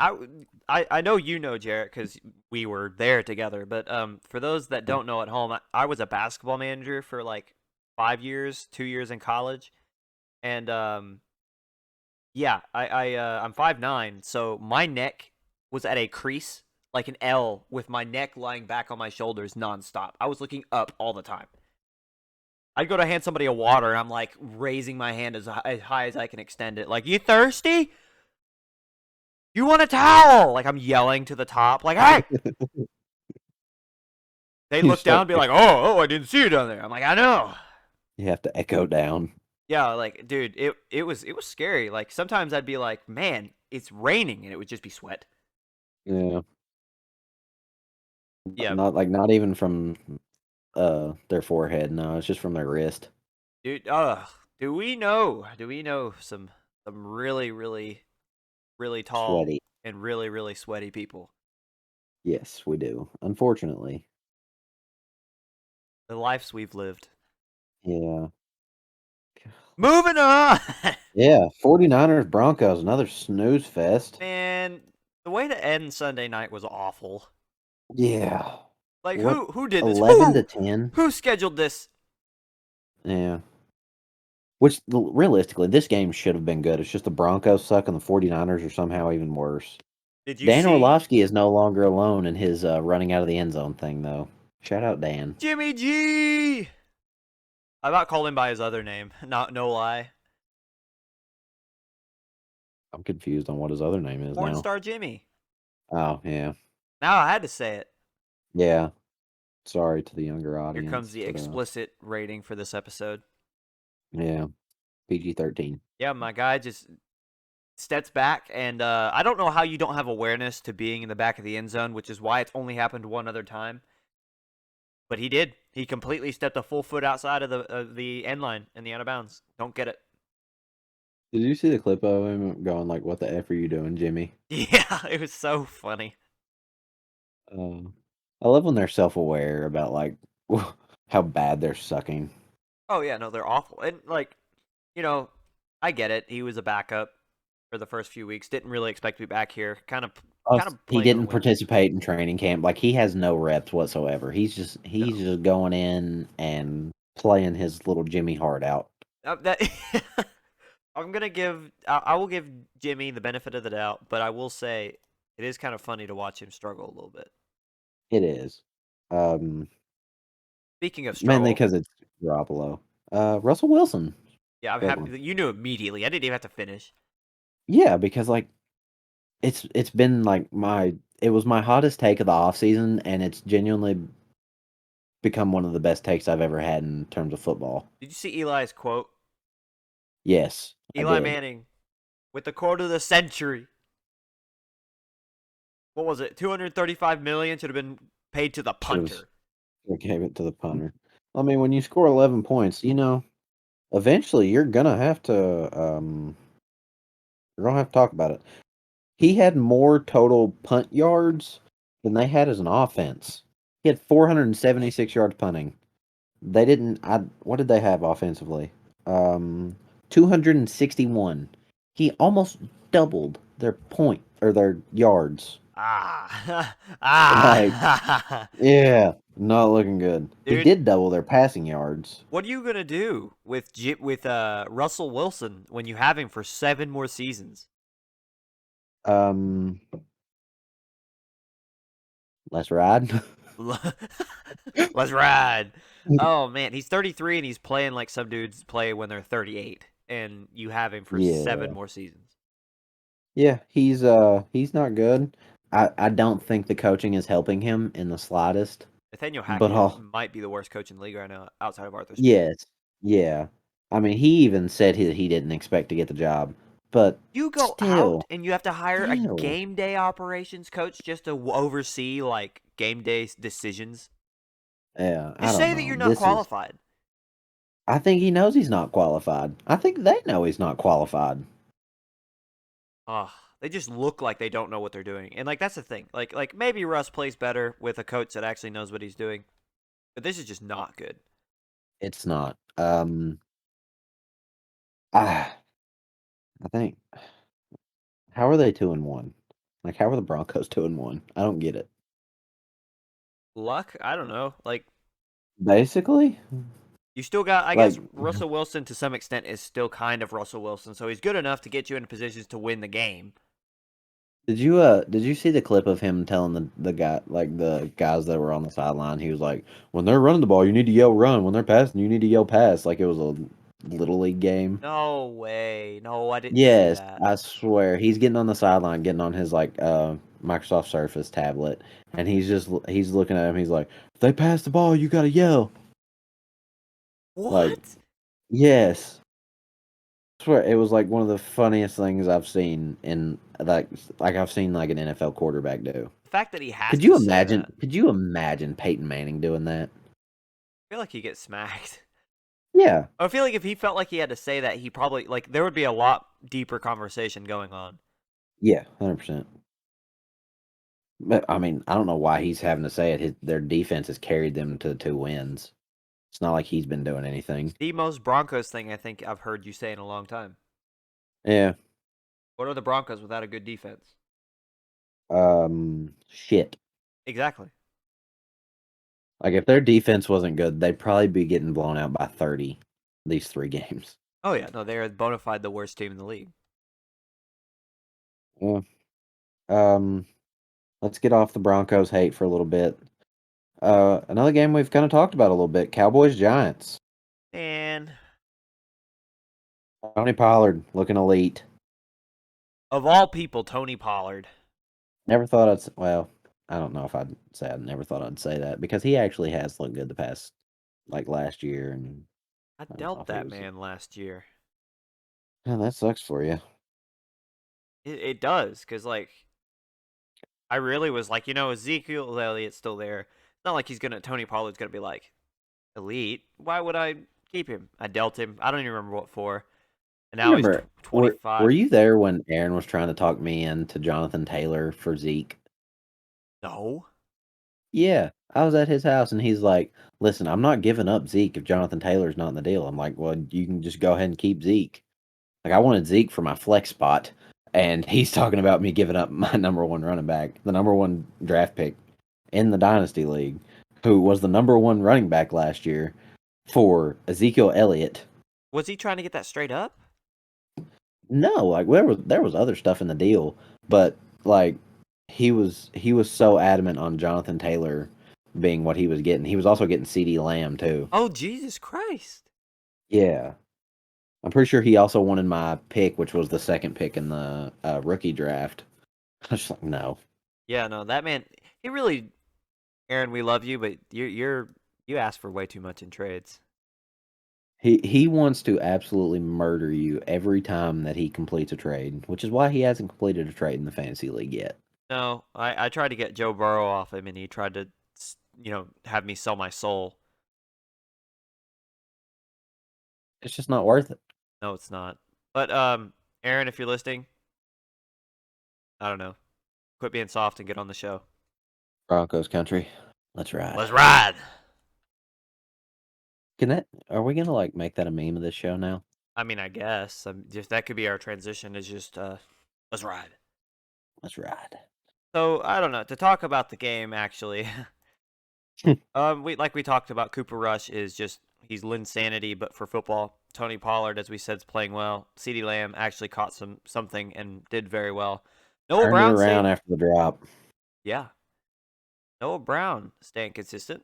I know you know Jarrett because we were there together. But for those that don't know at home, I was a basketball manager for like 5 years, 2 years in college, and yeah, I'm 5'9", so my neck was at a crease like an L with my neck lying back on my shoulders nonstop. I was looking up all the time. I'd go to hand somebody a water, and I'm like raising my hand as high as I can extend it. Like, you thirsty? You want a towel? Like, I'm yelling to the top. Like, hey! They'd You look down start. and be like, oh, I didn't see you down there. I'm like, I know. You have to echo down. Yeah, like, dude, it was scary. Like, sometimes I'd be like, man, it's raining, and it would just be sweat. Yeah. Yeah, Not even from their forehead. No, it's just from their wrist. dude. Do we know? Do we know some really, really, really tall Sweaty. and really, really sweaty people? Yes, we do. Unfortunately. The lives we've lived. Yeah. Moving on. Yeah. 49ers Broncos, another snooze fest. Man, the way to end Sunday night was awful. Yeah. Like, What, who did this? 11 to 10? Who scheduled this? Yeah. Which realistically, this game should have been good. It's just the Broncos suck and the 49ers are somehow even worse. Did you Dan see Orlovsky is no longer alone in his running out of the end zone thing, though. Shout out Dan. Jimmy G? I about called him by his other name. Not no lie. I'm confused on what his other name is Porn now. star Jimmy. Oh, yeah. Now I had to say it. Yeah. Sorry to the younger Here audience. comes the explicit rating for this episode. Yeah. PG-13. Yeah, my guy just steps back, and I don't know how you don't have awareness to being in the back of the end zone, which is why it's only happened one other time. But he did. He completely stepped a full foot outside of the end line in the out of bounds. Don't get it. Did you see the clip of him going like, "What the F are you doing, Jimmy?" Yeah, it was so funny. I love when they're self-aware about like how bad they're sucking. Oh yeah, no, they're awful. And like, you know, I get it. He was a backup for the first few weeks. Didn't really expect to be back here. Kind Plus, of he playing on a didn't whim. participate in training camp. Like he has no reps whatsoever. He's just going in and playing his little Jimmy heart out. That I'm gonna give. I will give Jimmy the benefit of the doubt, but I will say it is kind of funny to watch him struggle a little bit. It is. Um, Speaking of Mainly struggle, because it's Garoppolo. Russell Wilson yeah, I'm struggling. happy. You knew immediately. I didn't even have to finish. Yeah, because like it's been like it was my hottest take of the off season, and it's genuinely become one of the best takes I've ever had in terms of football. Did you see Eli's quote? Yes, I Eli did. Manning with the quote of the century. What was it? 235 million should have been paid to the Should punter. have gave it to the punter. I mean, when you score 11 points, eventually you're gonna have to talk about it. He had more total punt yards than they had as an offense. He had 476 yards punting. They didn't. What did they have offensively? 261. He almost doubled their point or their yards. Ah, Like, ah, yeah, not looking good. He dude. did double their passing yards. What are you gonna do with Russell Wilson when you have him for 7 more seasons? Um, let's ride. Let's ride. Oh man, he's 33 and he's playing like some dudes play when they're 38, and you have him for 7 Yeah, more seasons. yeah. He's not good. I don't think the coaching is helping him in the slightest. Nathaniel But Hackett might be the worst coach in the league right now, outside of Arthur Smith. yes, yeah. I mean, he even said he didn't expect to get the job, but You go out still, and you have to hire a still, game day operations coach just to oversee like game day decisions. yeah. I Just don't say that know. you're not qualified. I think he knows he's not qualified. I think they know he's not qualified. Ugh, they just look like they don't know what they're doing. And like that's the thing. Like maybe Russ plays better with a coach that actually knows what he's doing. But this is just not good. It's not. I I think how are they 2-1? Like how are the Broncos 2-1? I don't get it. Luck? I don't know. Like Basically, you still got I like guess Russell Wilson to some extent is still kind of Russell Wilson, so he's good enough to get you into positions to win the game. did you see the clip of him telling the guy like the guys that were on the sideline? He was like, "When they're running the ball, you need to yell run. When they're passing, you need to yell pass." Like it was a little league game. No way. No, I didn't see Yes, that. I swear. He's getting on the sideline, getting on his like Microsoft Surface tablet, and he's looking at him. He's like, "If they pass the ball, you gotta yell." Like, What? yes. I swear it was like one of the funniest things I've seen in like I've seen like an NFL quarterback do. The fact that he has to say that. Could you imagine Peyton Manning doing that? I feel like he gets smacked. Yeah. I feel like if he felt like he had to say that, he probably like there would be a lot deeper conversation going on. Yeah, 100%. But I mean, I don't know why he's having to say it. Their defense has carried them to 2 wins. It's not like he's been doing anything. The most Broncos thing I think I've heard you say in a long time. Yeah. What are the Broncos without a good defense? Shit. Exactly. Like if their defense wasn't good, they'd probably be getting blown out by 30 these 3 games. Oh yeah, no, they're bona fide the worst team in the league. Yeah. Um, let's get off the Broncos hate for a little bit. Another game we've kind of talked about a little bit, Cowboys Giants. And Tony Pollard looking elite. of all people, Tony Pollard. Never thought well, I don't know if I'd say I never thought I'd say that because he actually has looked good the past like last year and I I don't know dealt if he that was. man last year. Yeah, that sucks for you. It does, because like I really was like, Ezekiel Elliott's still there. It's not like Tony Pollard's gonna be like elite. Why would I keep him? I dealt him. I don't even remember what for. And You now he's remember were 25. you there when Aaron was trying to talk me into Jonathan Taylor for Zeke? No. Yeah, I was at his house and he's like, "Listen, I'm not giving up Zeke if Jonathan Taylor's not in the deal." I'm like, "Well, you can just go ahead and keep Zeke." Like I wanted Zeke for my flex spot, and he's talking about me giving up my number one running back, the number one draft pick in the dynasty league, who was the number one running back last year for Ezekiel Elliott. Was he trying to get that straight up? No, like there was other stuff in the deal, but like he was so adamant on Jonathan Taylor being what he was getting. He was also getting CD Lamb too. Oh, Jesus Christ. Yeah. I'm pretty sure he also wanted my pick, which was the second pick in the rookie draft. I was just like, no. Yeah, no, that man, he really, Aaron, we love you, but you ask for way too much in trades. He wants to absolutely murder you every time that he completes a trade, which is why he hasn't completed a trade in the fantasy league yet. No, I tried to get Joe Burrow off him, and he tried to, have me sell my soul. It's just not worth it. No, it's not. But Aaron, if you're listening, I don't know. Quit being soft and get on the show. Broncos country. Let's ride. Let's ride. Are we gonna like make that a meme of this show now? I mean, I guess just that could be our transition. Is just let's ride. Let's ride. So I don't know to talk about the game actually. We talked about Cooper Rush is just he's Linsanity, but for football. Tony Pollard, as we said, is playing well. CeeDee Lamb actually caught something and did very well. Noah Turned it Brown around stayed, after the drop. yeah. Noah Brown staying consistent.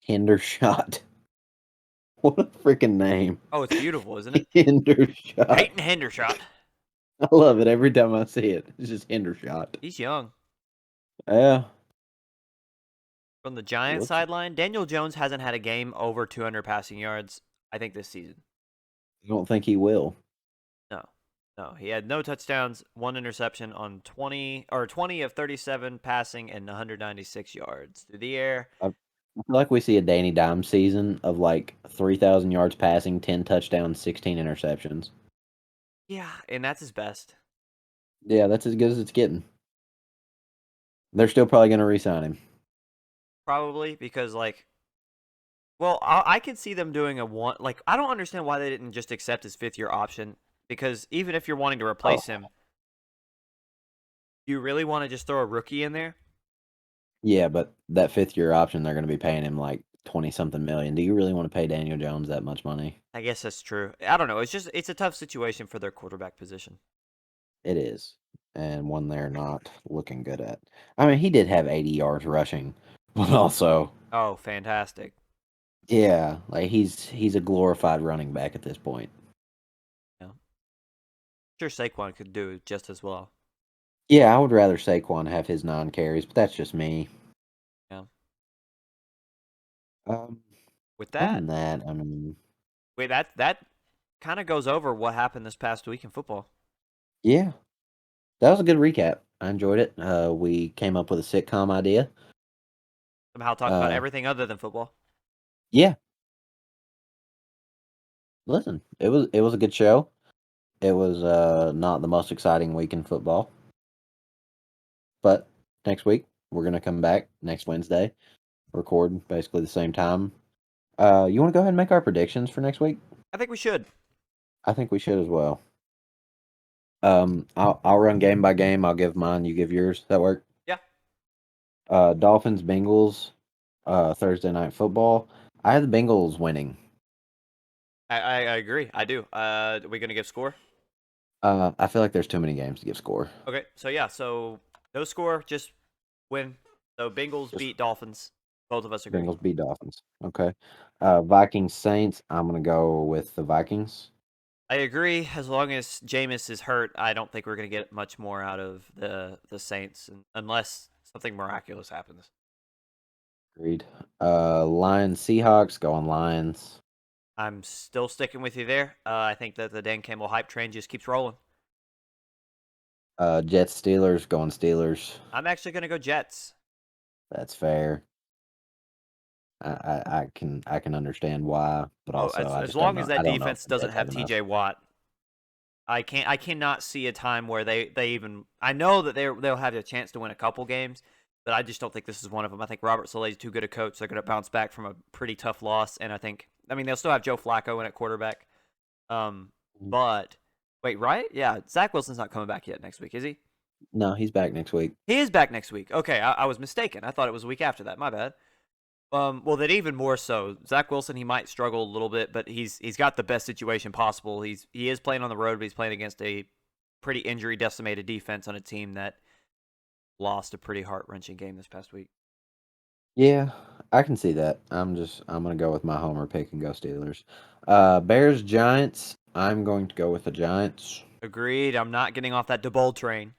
Hendershot. What a freaking name. Oh, it's beautiful, isn't it? Hendershot. Peyton Hendershot. I love it every time I see it. It's just Hendershot. He's young. Yeah. From the He Giants looks. sideline, Daniel Jones hasn't had a game over 200 passing yards, I think, this season. I don't think he will. No. No, he had no touchdowns, one interception on 20 of 37 passing and 196 yards through the air. I feel like we see a Danny Dimes season of like 3,000 yards passing, 10 touchdowns, 16 interceptions. Yeah, and that's his best. Yeah, that's as good as it's getting. They're still probably going to re-sign him. Probably because well, I could see them doing a one. Like, I don't understand why they didn't just accept his 5th year option. Because even if you're wanting to Oh, replace him, you really want to just throw a rookie in there? yeah, but that fifth year option, they're going to be paying him like 20 something million. Do you really want to pay Daniel Jones that much money? I guess that's true. I don't know. It's a tough situation for their quarterback position. It is. And one they're not looking good at. I mean, he did have 80 yards rushing, but also, Oh, fantastic. yeah, like he's a glorified running back at this point. Yeah. Sure, Saquon could do just as well. Yeah, I would rather Saquon have his 9 carries, but that's just me. Yeah. Um, With Other that, than that, I mean, wait, that kind of goes over what happened this past week in football. yeah, that was a good recap. I enjoyed it. We came up with a sitcom idea. Somehow talked about Uh, everything other than football. yeah, listen, it was a good show. It was not the most exciting week in football, but next week we're gonna come back next Wednesday, record basically the same time. You want to go ahead and make our predictions for next week? I think we should. I think we should as well. I'll run game by game. I'll give mine. You give yours. Does that work? Yeah, Dolphins Bengals. Thursday night football. I have the Bengals winning. I agree. I do. Are we gonna give score? I feel like there's too many games to give score. Okay, so yeah, so no score, just win. So Bengals Just beat Dolphins. Both of us agree. Bengals beat Dolphins. Okay. Vikings Saints. I'm gonna go with the Vikings. I agree. As long as Jameis is hurt, I don't think we're gonna get much more out of the Saints unless something miraculous happens. Agreed. Lions Seahawks. Going Lions. I'm still sticking with you there. I think that the Dan Campbell hype train just keeps rolling. Jets Steelers. Going Steelers. I'm actually gonna go Jets. That's fair. I can understand why, but Oh, also as I as just don't long as know. that I don't know if defense the doesn't Jets have have enough. T.J. Watt, I cannot see a time where they even. I know that they'll have a chance to win a couple games, but I just don't think this is one of them. I think Robert Saleh's too good a coach. They're going to bounce back from a pretty tough loss, and I mean they'll still have Joe Flacco in at quarterback. Um, but wait, right? Yeah, Zach Wilson's not coming back yet next week, is he? No, he's back next week. He is back next week. Okay, I was mistaken. I thought it was a week after that. My bad. Well, then even more so, Zach Wilson. He might struggle a little bit, but he's got the best situation possible. He is playing on the road, but he's playing against a pretty injury decimated defense on a team that lost a pretty heart wrenching game this past week. Yeah, I can see that. I'm gonna go with my homer pick and go Steelers. Bears Giants. I'm going to go with the Giants. Agreed. I'm not getting off that DeBold train.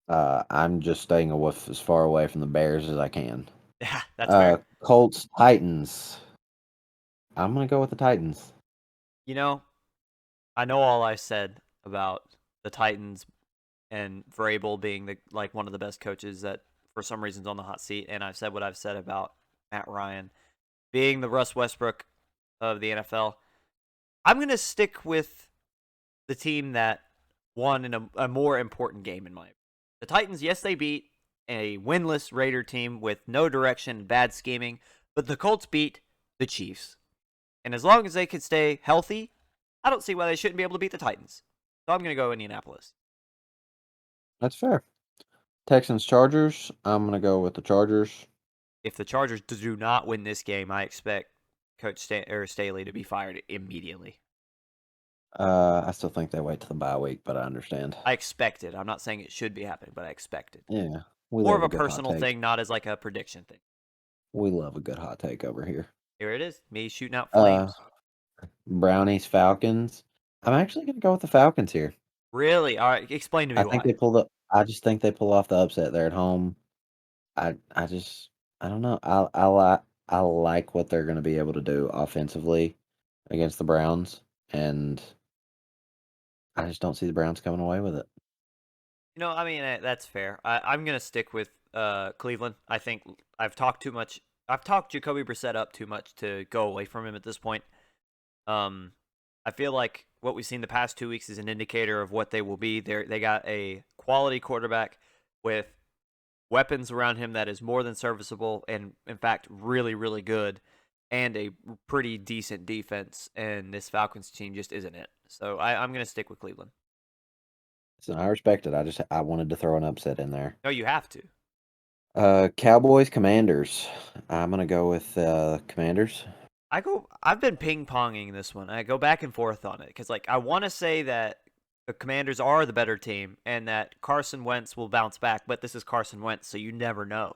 I'm just staying as far away from the Bears as I can. Yeah, that's fair. Colts Titans. I'm gonna go with the Titans. You know, I know all I said about the Titans and Vrabel being one of the best coaches that for some reason's on the hot seat, and I've said what I've said about Matt Ryan being the Russ Westbrook of the NFL. I'm gonna stick with the team that won in a more important game in my opinion. The Titans, yes, they beat a winless Raider team with no direction, bad scheming, but the Colts beat the Chiefs. And as long as they can stay healthy, I don't see why they shouldn't be able to beat the Titans. So I'm going to go Indianapolis. That's fair. Texans Chargers. I'm gonna go with the Chargers. If the Chargers do not win this game, I expect Coach Staley to be fired immediately. I still think they wait till the bye week, but I understand. I expect it. I'm not saying it should be happening, but I expect it. Yeah, we More of love a a good hot personal take. thing, not as like a prediction thing. We love a good hot take over here. Here it is. Me shooting out Uh, flames. Brownies Falcons. I'm actually gonna go with the Falcons here. Really? All right. Explain to me I think why. they pulled up. I just think they pull off the upset there at home. I just I don't know. I like what they're going to be able to do offensively against the Browns, and I just don't see the Browns coming away with it. I mean, that's fair. I'm going to stick with Cleveland. I think I've talked too much I've talked Jacoby Brissett up too much to go away from him at this point. Um, I feel like what we've seen the past 2 weeks is an indicator of what they will be. They got a quality quarterback with weapons around him that is more than serviceable and, in fact, really, really good, and a pretty decent defense. And this Falcons team just isn't it. So I'm going to stick with Cleveland. So I respect it. I wanted to throw an upset in there. No, you have to. Cowboys Commanders. I'm gonna go with Commanders. I've been ping ponging this one. I go back and forth on it because, like, I want to say that the Commanders are the better team and that Carson Wentz will bounce back, but this is Carson Wentz, so you never know.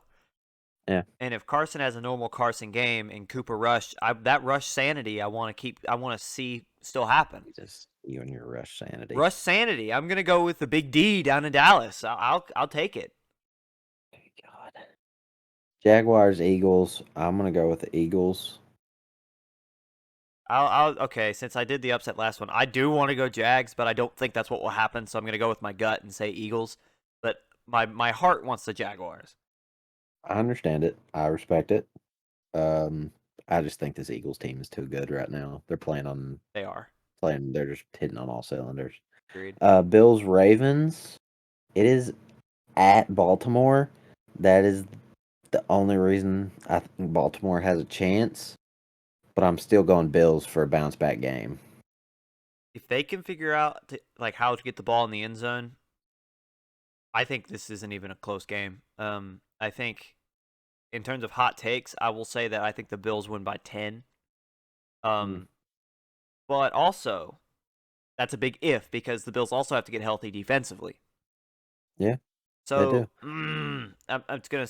Yeah. And if Carson has a normal Carson game and Cooper Rush, that Rush sanity I want to keep. I want to see still happen. Just you and your Rush sanity. Rush sanity. I'm gonna go with the Big D down in Dallas. I'll take it. God. Jaguars Eagles. I'm gonna go with the Eagles. I'll okay. Since I did the upset last one, I do want to go Jags, but I don't think that's what will happen. So I'm gonna go with my gut and say Eagles. But my heart wants the Jaguars. I understand it. I respect it. Um, I just think this Eagles team is too good right now. They're They are. playing. They're just hitting on all cylinders. Agreed. Bills Ravens. It is at Baltimore. That is the only reason I think Baltimore has a chance. But I'm still going Bills for a bounce back game. If they can figure out like how to get the ball in the end zone, I think this isn't even a close game. I think in terms of hot takes, I will say that I think the Bills win by 10. Mm, Um, but also that's a big if because the Bills also have to get healthy defensively. yeah, they So do. I'm gonna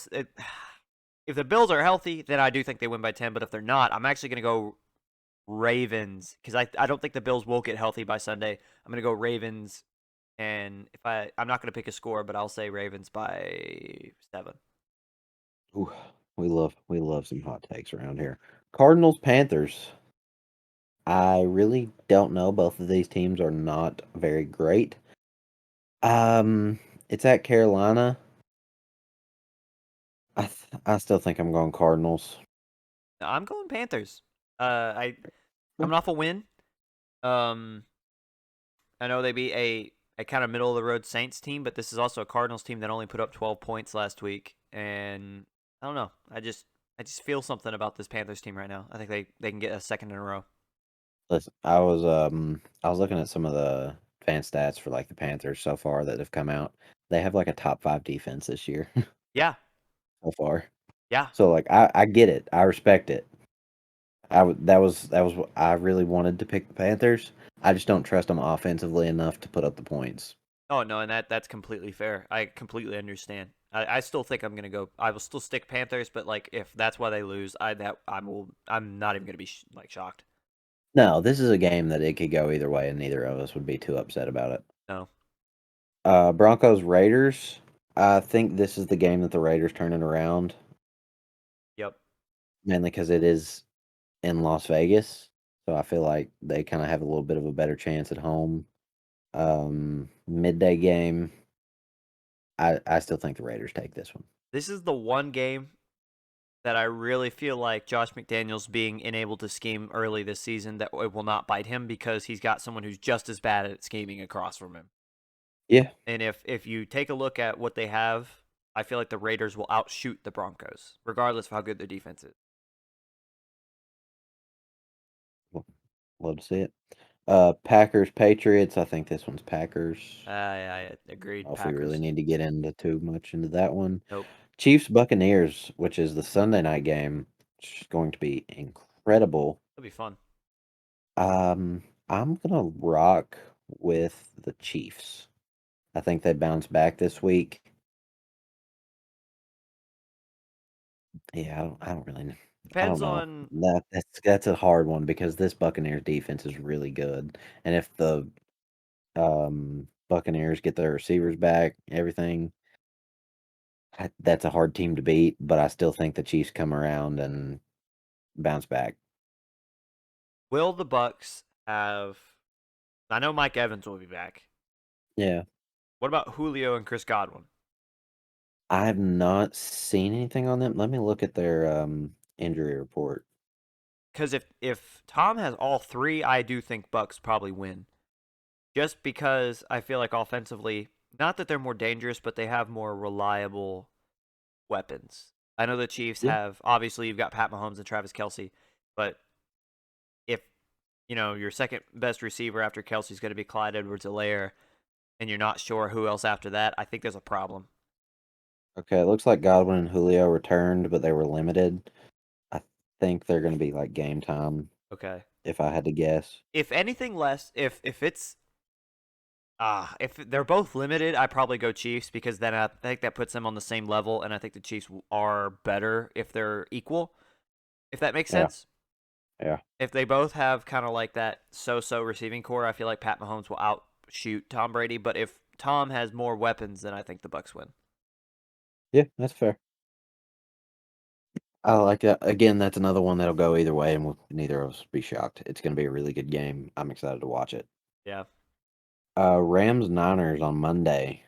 if the Bills are healthy, then I do think they win by 10. But if they're not, I'm actually gonna go Ravens because I don't think the Bills will get healthy by Sunday. I'm gonna go Ravens, and if I'm not gonna pick a score, but I'll say Ravens by 7. Ooh, we love some hot takes around here. Cardinals Panthers. I really don't know. Both of these teams are not very great. Um, it's at Carolina. I still think I'm going Cardinals. I'm going Panthers. I Yeah. coming off a win. Um, I know they beat a kind of middle of the road Saints team, but this is also a Cardinals team that only put up 12 points last week, and I don't know. I just feel something about this Panthers team right now. I think they can get a second in a row. Listen, I was looking at some of the fan stats for like the Panthers so far that have come out. They have like a top five defense this year Yeah, so far. yeah. So like I get it. I respect it. That was what I really wanted to pick the Panthers. I just don't trust them offensively enough to put up the points. Oh no, and that's completely fair. I completely understand. I still think I'm gonna go. I will still stick Panthers, but like if that's why they lose, I'm not even gonna be like shocked. No, this is a game that it could go either way, and neither of us would be too upset about it. No. Broncos Raiders. I think this is the game that the Raiders turning around, Yep. mainly because it is in Las Vegas. So I feel like they kind of have a little bit of a better chance at home. Midday game. I still think the Raiders take this one. This is the one game that I really feel like Josh McDaniels being unable to scheme early this season that it will not bite him because he's got someone who's just as bad at scheming across from him. Yeah. And if you take a look at what they have, I feel like the Raiders will outshoot the Broncos, regardless of how good their defense is. Well, love to see it. Packers Patriots. I think this one's Packers. I agreed. If we really Packers. need to get into too much into that one. Nope. Chiefs Buccaneers, which is the Sunday night game, which is going to be incredible. That'll be fun. I'm gonna rock with the Chiefs. I think they bounce back this week. Yeah, I don't really know. I Depends don't know. on. That's a hard one because this Buccaneers defense is really good. And if the Buccaneers get their receivers back, everything, that's a hard team to beat, but I still think the Chiefs come around and bounce back. Will the Bucks have? I know Mike Evans will be back. Yeah. What about Julio and Chris Godwin? I have not seen anything on them. Let me look at their injury report. Because if Tom has all three, I do think Bucks probably win. Just because I feel like offensively, not that they're more dangerous, but they have more reliable weapons. I know the Chiefs Yeah. have, obviously you've got Pat Mahomes and Travis Kelce, but if your second best receiver after Kelsey's going to be Clyde Edwards-Helaire, and you're not sure who else after that, I think there's a problem. Okay, it looks like Godwin and Julio returned, but they were limited. I think they're going to be like game time, Okay. if I had to guess. If anything less, if it's if they're both limited, I probably go Chiefs because then I think that puts them on the same level, and I think the Chiefs are better if they're equal. If that makes Yeah, sense. yeah. If they both have kind of like that so-so receiving core, I feel like Pat Mahomes will outshoot Tom Brady. But if Tom has more weapons, then I think the Bucks win. Yeah, that's fair. I like that. Again, that's another one that'll go either way, and neither of us be shocked. It's going to be a really good game. I'm excited to watch it. Yeah. Rams Niners on Monday.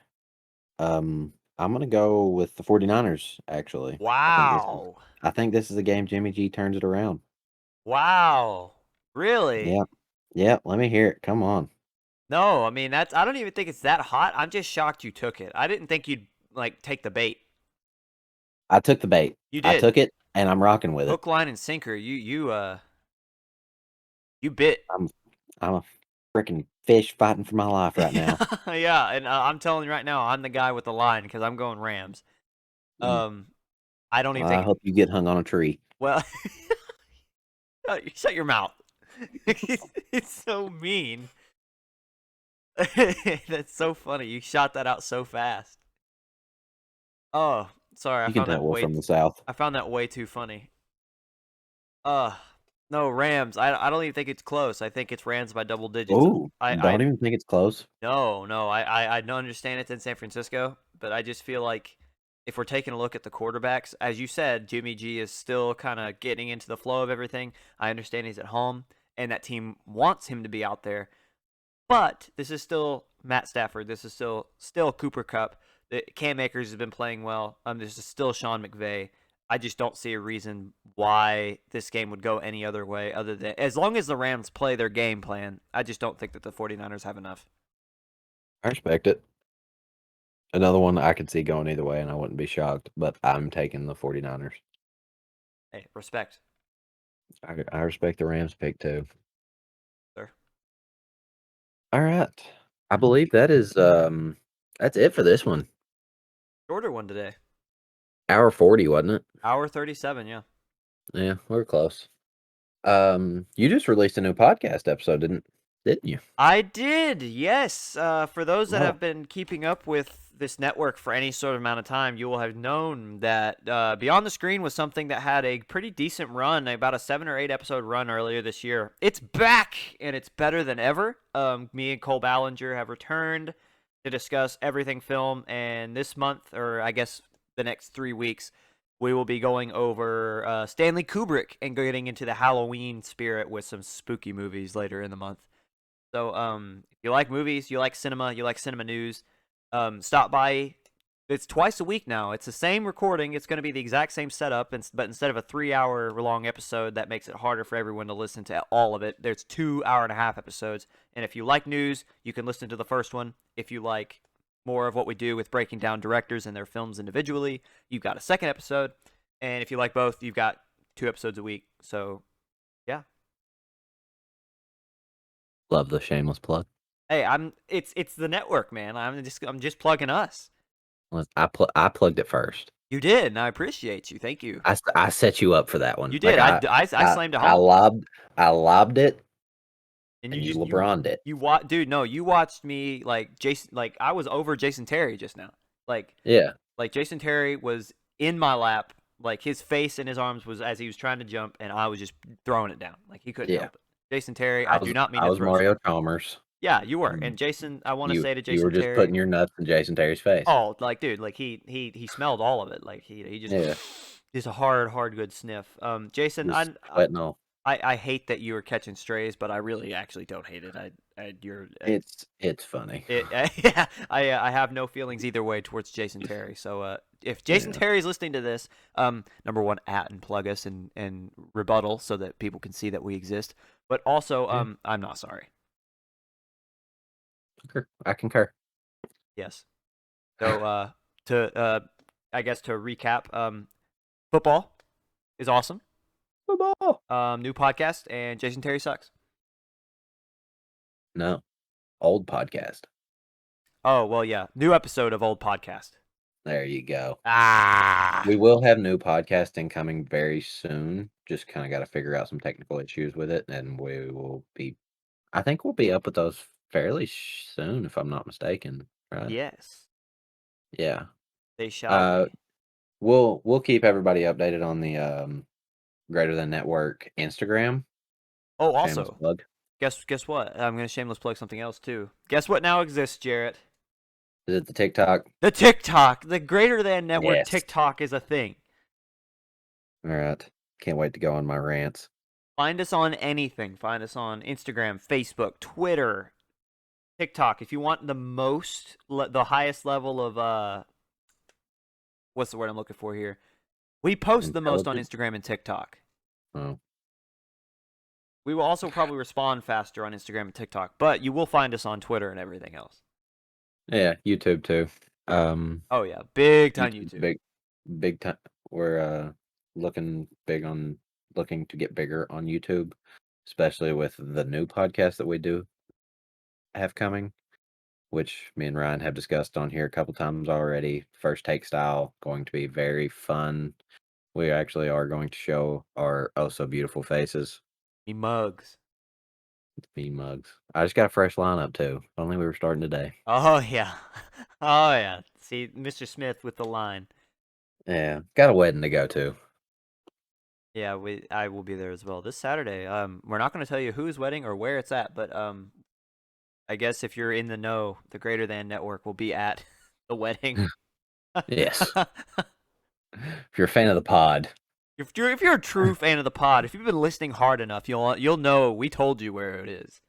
I'm gonna go with the 49ers, actually. Wow. I think this is a game Jimmy G turns it around. Wow. Really? Yeah. Yeah, let me hear it. Come on. No, I mean I don't even think it's that hot. I'm just shocked you took it. I didn't think you'd like take the bait. I took the bait. You I did. took it and I'm rocking with it. Hook, line, and sinker. You bit. I'm a freaking fish fighting for my life right now. Yeah, and I'm telling you right now, I'm the guy with the line because I'm going Rams. Mm. Um, I don't even Well, I think. hope you get hung on a tree. Well, shut your mouth. It's so mean. That's so funny. You shot that out so fast. Oh, sorry. You can tell we're from the South. I found that way too funny. Uh, no, Rams. I don't even think it's close. I think it's Rams by double digits. Oh, don't even think it's close. No. I don't understand it's in San Francisco, but I just feel like if we're taking a look at the quarterbacks, as you said, Jimmy G is still kind of getting into the flow of everything. I understand he's at home, and that team wants him to be out there. But this is still Matt Stafford. This is still Cooper Kupp. Cam Akers has been playing well. This is still Sean McVay. I just don't see a reason why this game would go any other way other than as long as the Rams play their game plan. I just don't think that the 49ers have enough. I respect it. Another one I could see going either way, and I wouldn't be shocked, but I'm taking the 49ers. Hey, respect, I respect the Rams pick too. sir. All right. I believe that's it for this one. Shorter one today. Hour 40, wasn't it? Hour 37, yeah. Yeah, we're close. You just released a new podcast episode, didn't you? I did, yes. For those that Wow. have been keeping up with this network for any sort of amount of time, you will have known that Beyond the Screen was something that had a pretty decent run, about a 7 or 8 episode run earlier this year. It's back, and it's better than ever. Me and Cole Ballinger have returned to discuss everything film, and this month, or I guess the next 3 weeks, we will be going over Stanley Kubrick and getting into the Halloween spirit with some spooky movies later in the month. So, if you like movies, you like cinema news, stop by. It's twice a week now. It's the same recording. It's going to be the exact same setup, but instead of a 3-hour long episode, that makes it harder for everyone to listen to all of it. There's 2 hour-and-a-half episodes, and if you like news, you can listen to the first one. If you like more of what we do with breaking down directors and their films individually, you've got a second episode, and if you like both, you've got 2 episodes a week. So, yeah. Love the shameless plug. Hey, it's the network, man. I'm just plugging us. I plugged it first. You did, and I appreciate you. Thank you. I set you up for that one. You Like did. I slammed it I home. lobbed it, And and you LeBron'd it. dude, no, you watched me like Jason, like I was over Jason Terry just now. Like Yeah, Jason Terry was in my lap, like his face in his arms was as he was trying to jump, and I was just throwing it down. Like he couldn't yeah. help it. Jason Terry, I do not mean I to was throw. Mario Chalmers. Yeah, you were. And And Jason, I want to say to you were Jason just Terry, putting your nuts in Jason Terry's face. oh, like dude, like he smelled all of it. Like he just Yeah, just a hard good sniff. Jason, just sweating off. I hate that you were catching strays, but I really actually don't hate it. You're It's funny. yeah, I have no feelings either way towards Jason Terry. So if Jason Yeah. Terry's listening to this, number one, at and plug us and rebuttal so that people can see that we exist. But also, Yeah. I'm not sorry. I concur. Yes. So to I guess to recap, football is awesome. Football. New podcast and Jason Terry sucks. No, old podcast. Oh well, yeah, new episode of old podcast. There you go. Ah, We will have new podcasting coming very soon. Just kind of got to figure out some technical issues with it, and we will be. I think we'll be up with those fairly soon, if I'm not mistaken. Right? yes, Yeah. they shall Uh, be. we'll keep everybody updated on the Greater Than Network Instagram. Oh, Shameless also, plug. guess what? I'm gonna shameless plug something else too. Guess what now exists, Jarrett? Is it the TikTok? The TikTok, the Greater Than Network Yes. TikTok is a thing. All right. Can't wait to go on my rants. Find us on anything. Find us on Instagram, Facebook, Twitter, TikTok. If you want the highest level of what's the word I'm looking for here? We post the most on Intelligent? Instagram and TikTok. Oh, We will also probably respond faster on Instagram and TikTok, but you will find us on Twitter and everything else. yeah. YouTube too. Oh yeah, big time YouTube's YouTube. big time. We're looking big on looking to get bigger on YouTube, especially with the new podcast that we do have coming, which me and Ryan have discussed on here a couple times already. First Take Style, going to be very fun. We actually are going to show our oh so beautiful faces. Me mugs. Me mugs. I just got a fresh lineup too. If only we were starting today. Oh yeah, oh yeah. See, Mr. Smith with the line. Yeah, got a wedding to go to. Yeah, I will be there as well this Saturday. We're not going to tell you whose wedding or where it's at, but I guess if you're in the know, the Greater Than Network will be at the wedding. Yes. If you're a fan of the pod, If you're a true fan of the pod, if you've been listening hard enough, you'll know we told you where it is.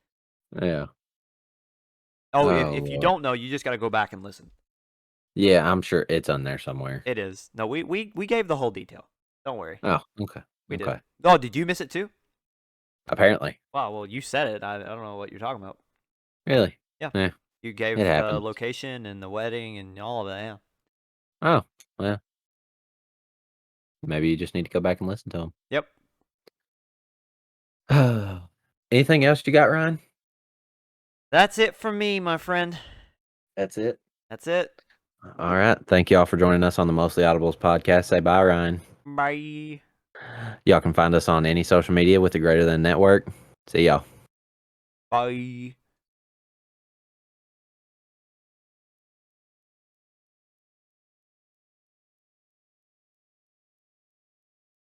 yeah. Oh, Oh if you Lord. don't know, you just got to go back and listen. Yeah, I'm sure it's on there somewhere. It is. No, we gave the whole detail. Don't worry. Oh, okay. We did. Okay. Oh, did you miss it too? Apparently. Wow, well, you said it. I don't know what you're talking about. Really? Yeah. Yeah. You gave It the happens. location and the wedding and all of that. Yeah. Oh, well. Maybe you just need to go back and listen to Yep. them. Anything else you got, Ryan? That's it for me, my friend. That's it. That's it. All right. Thank you all for joining us on the Mostly Audibles podcast. Say bye, Ryan. Bye. Y'all can find us on any social media with the Greater Than Network. See y'all. Bye.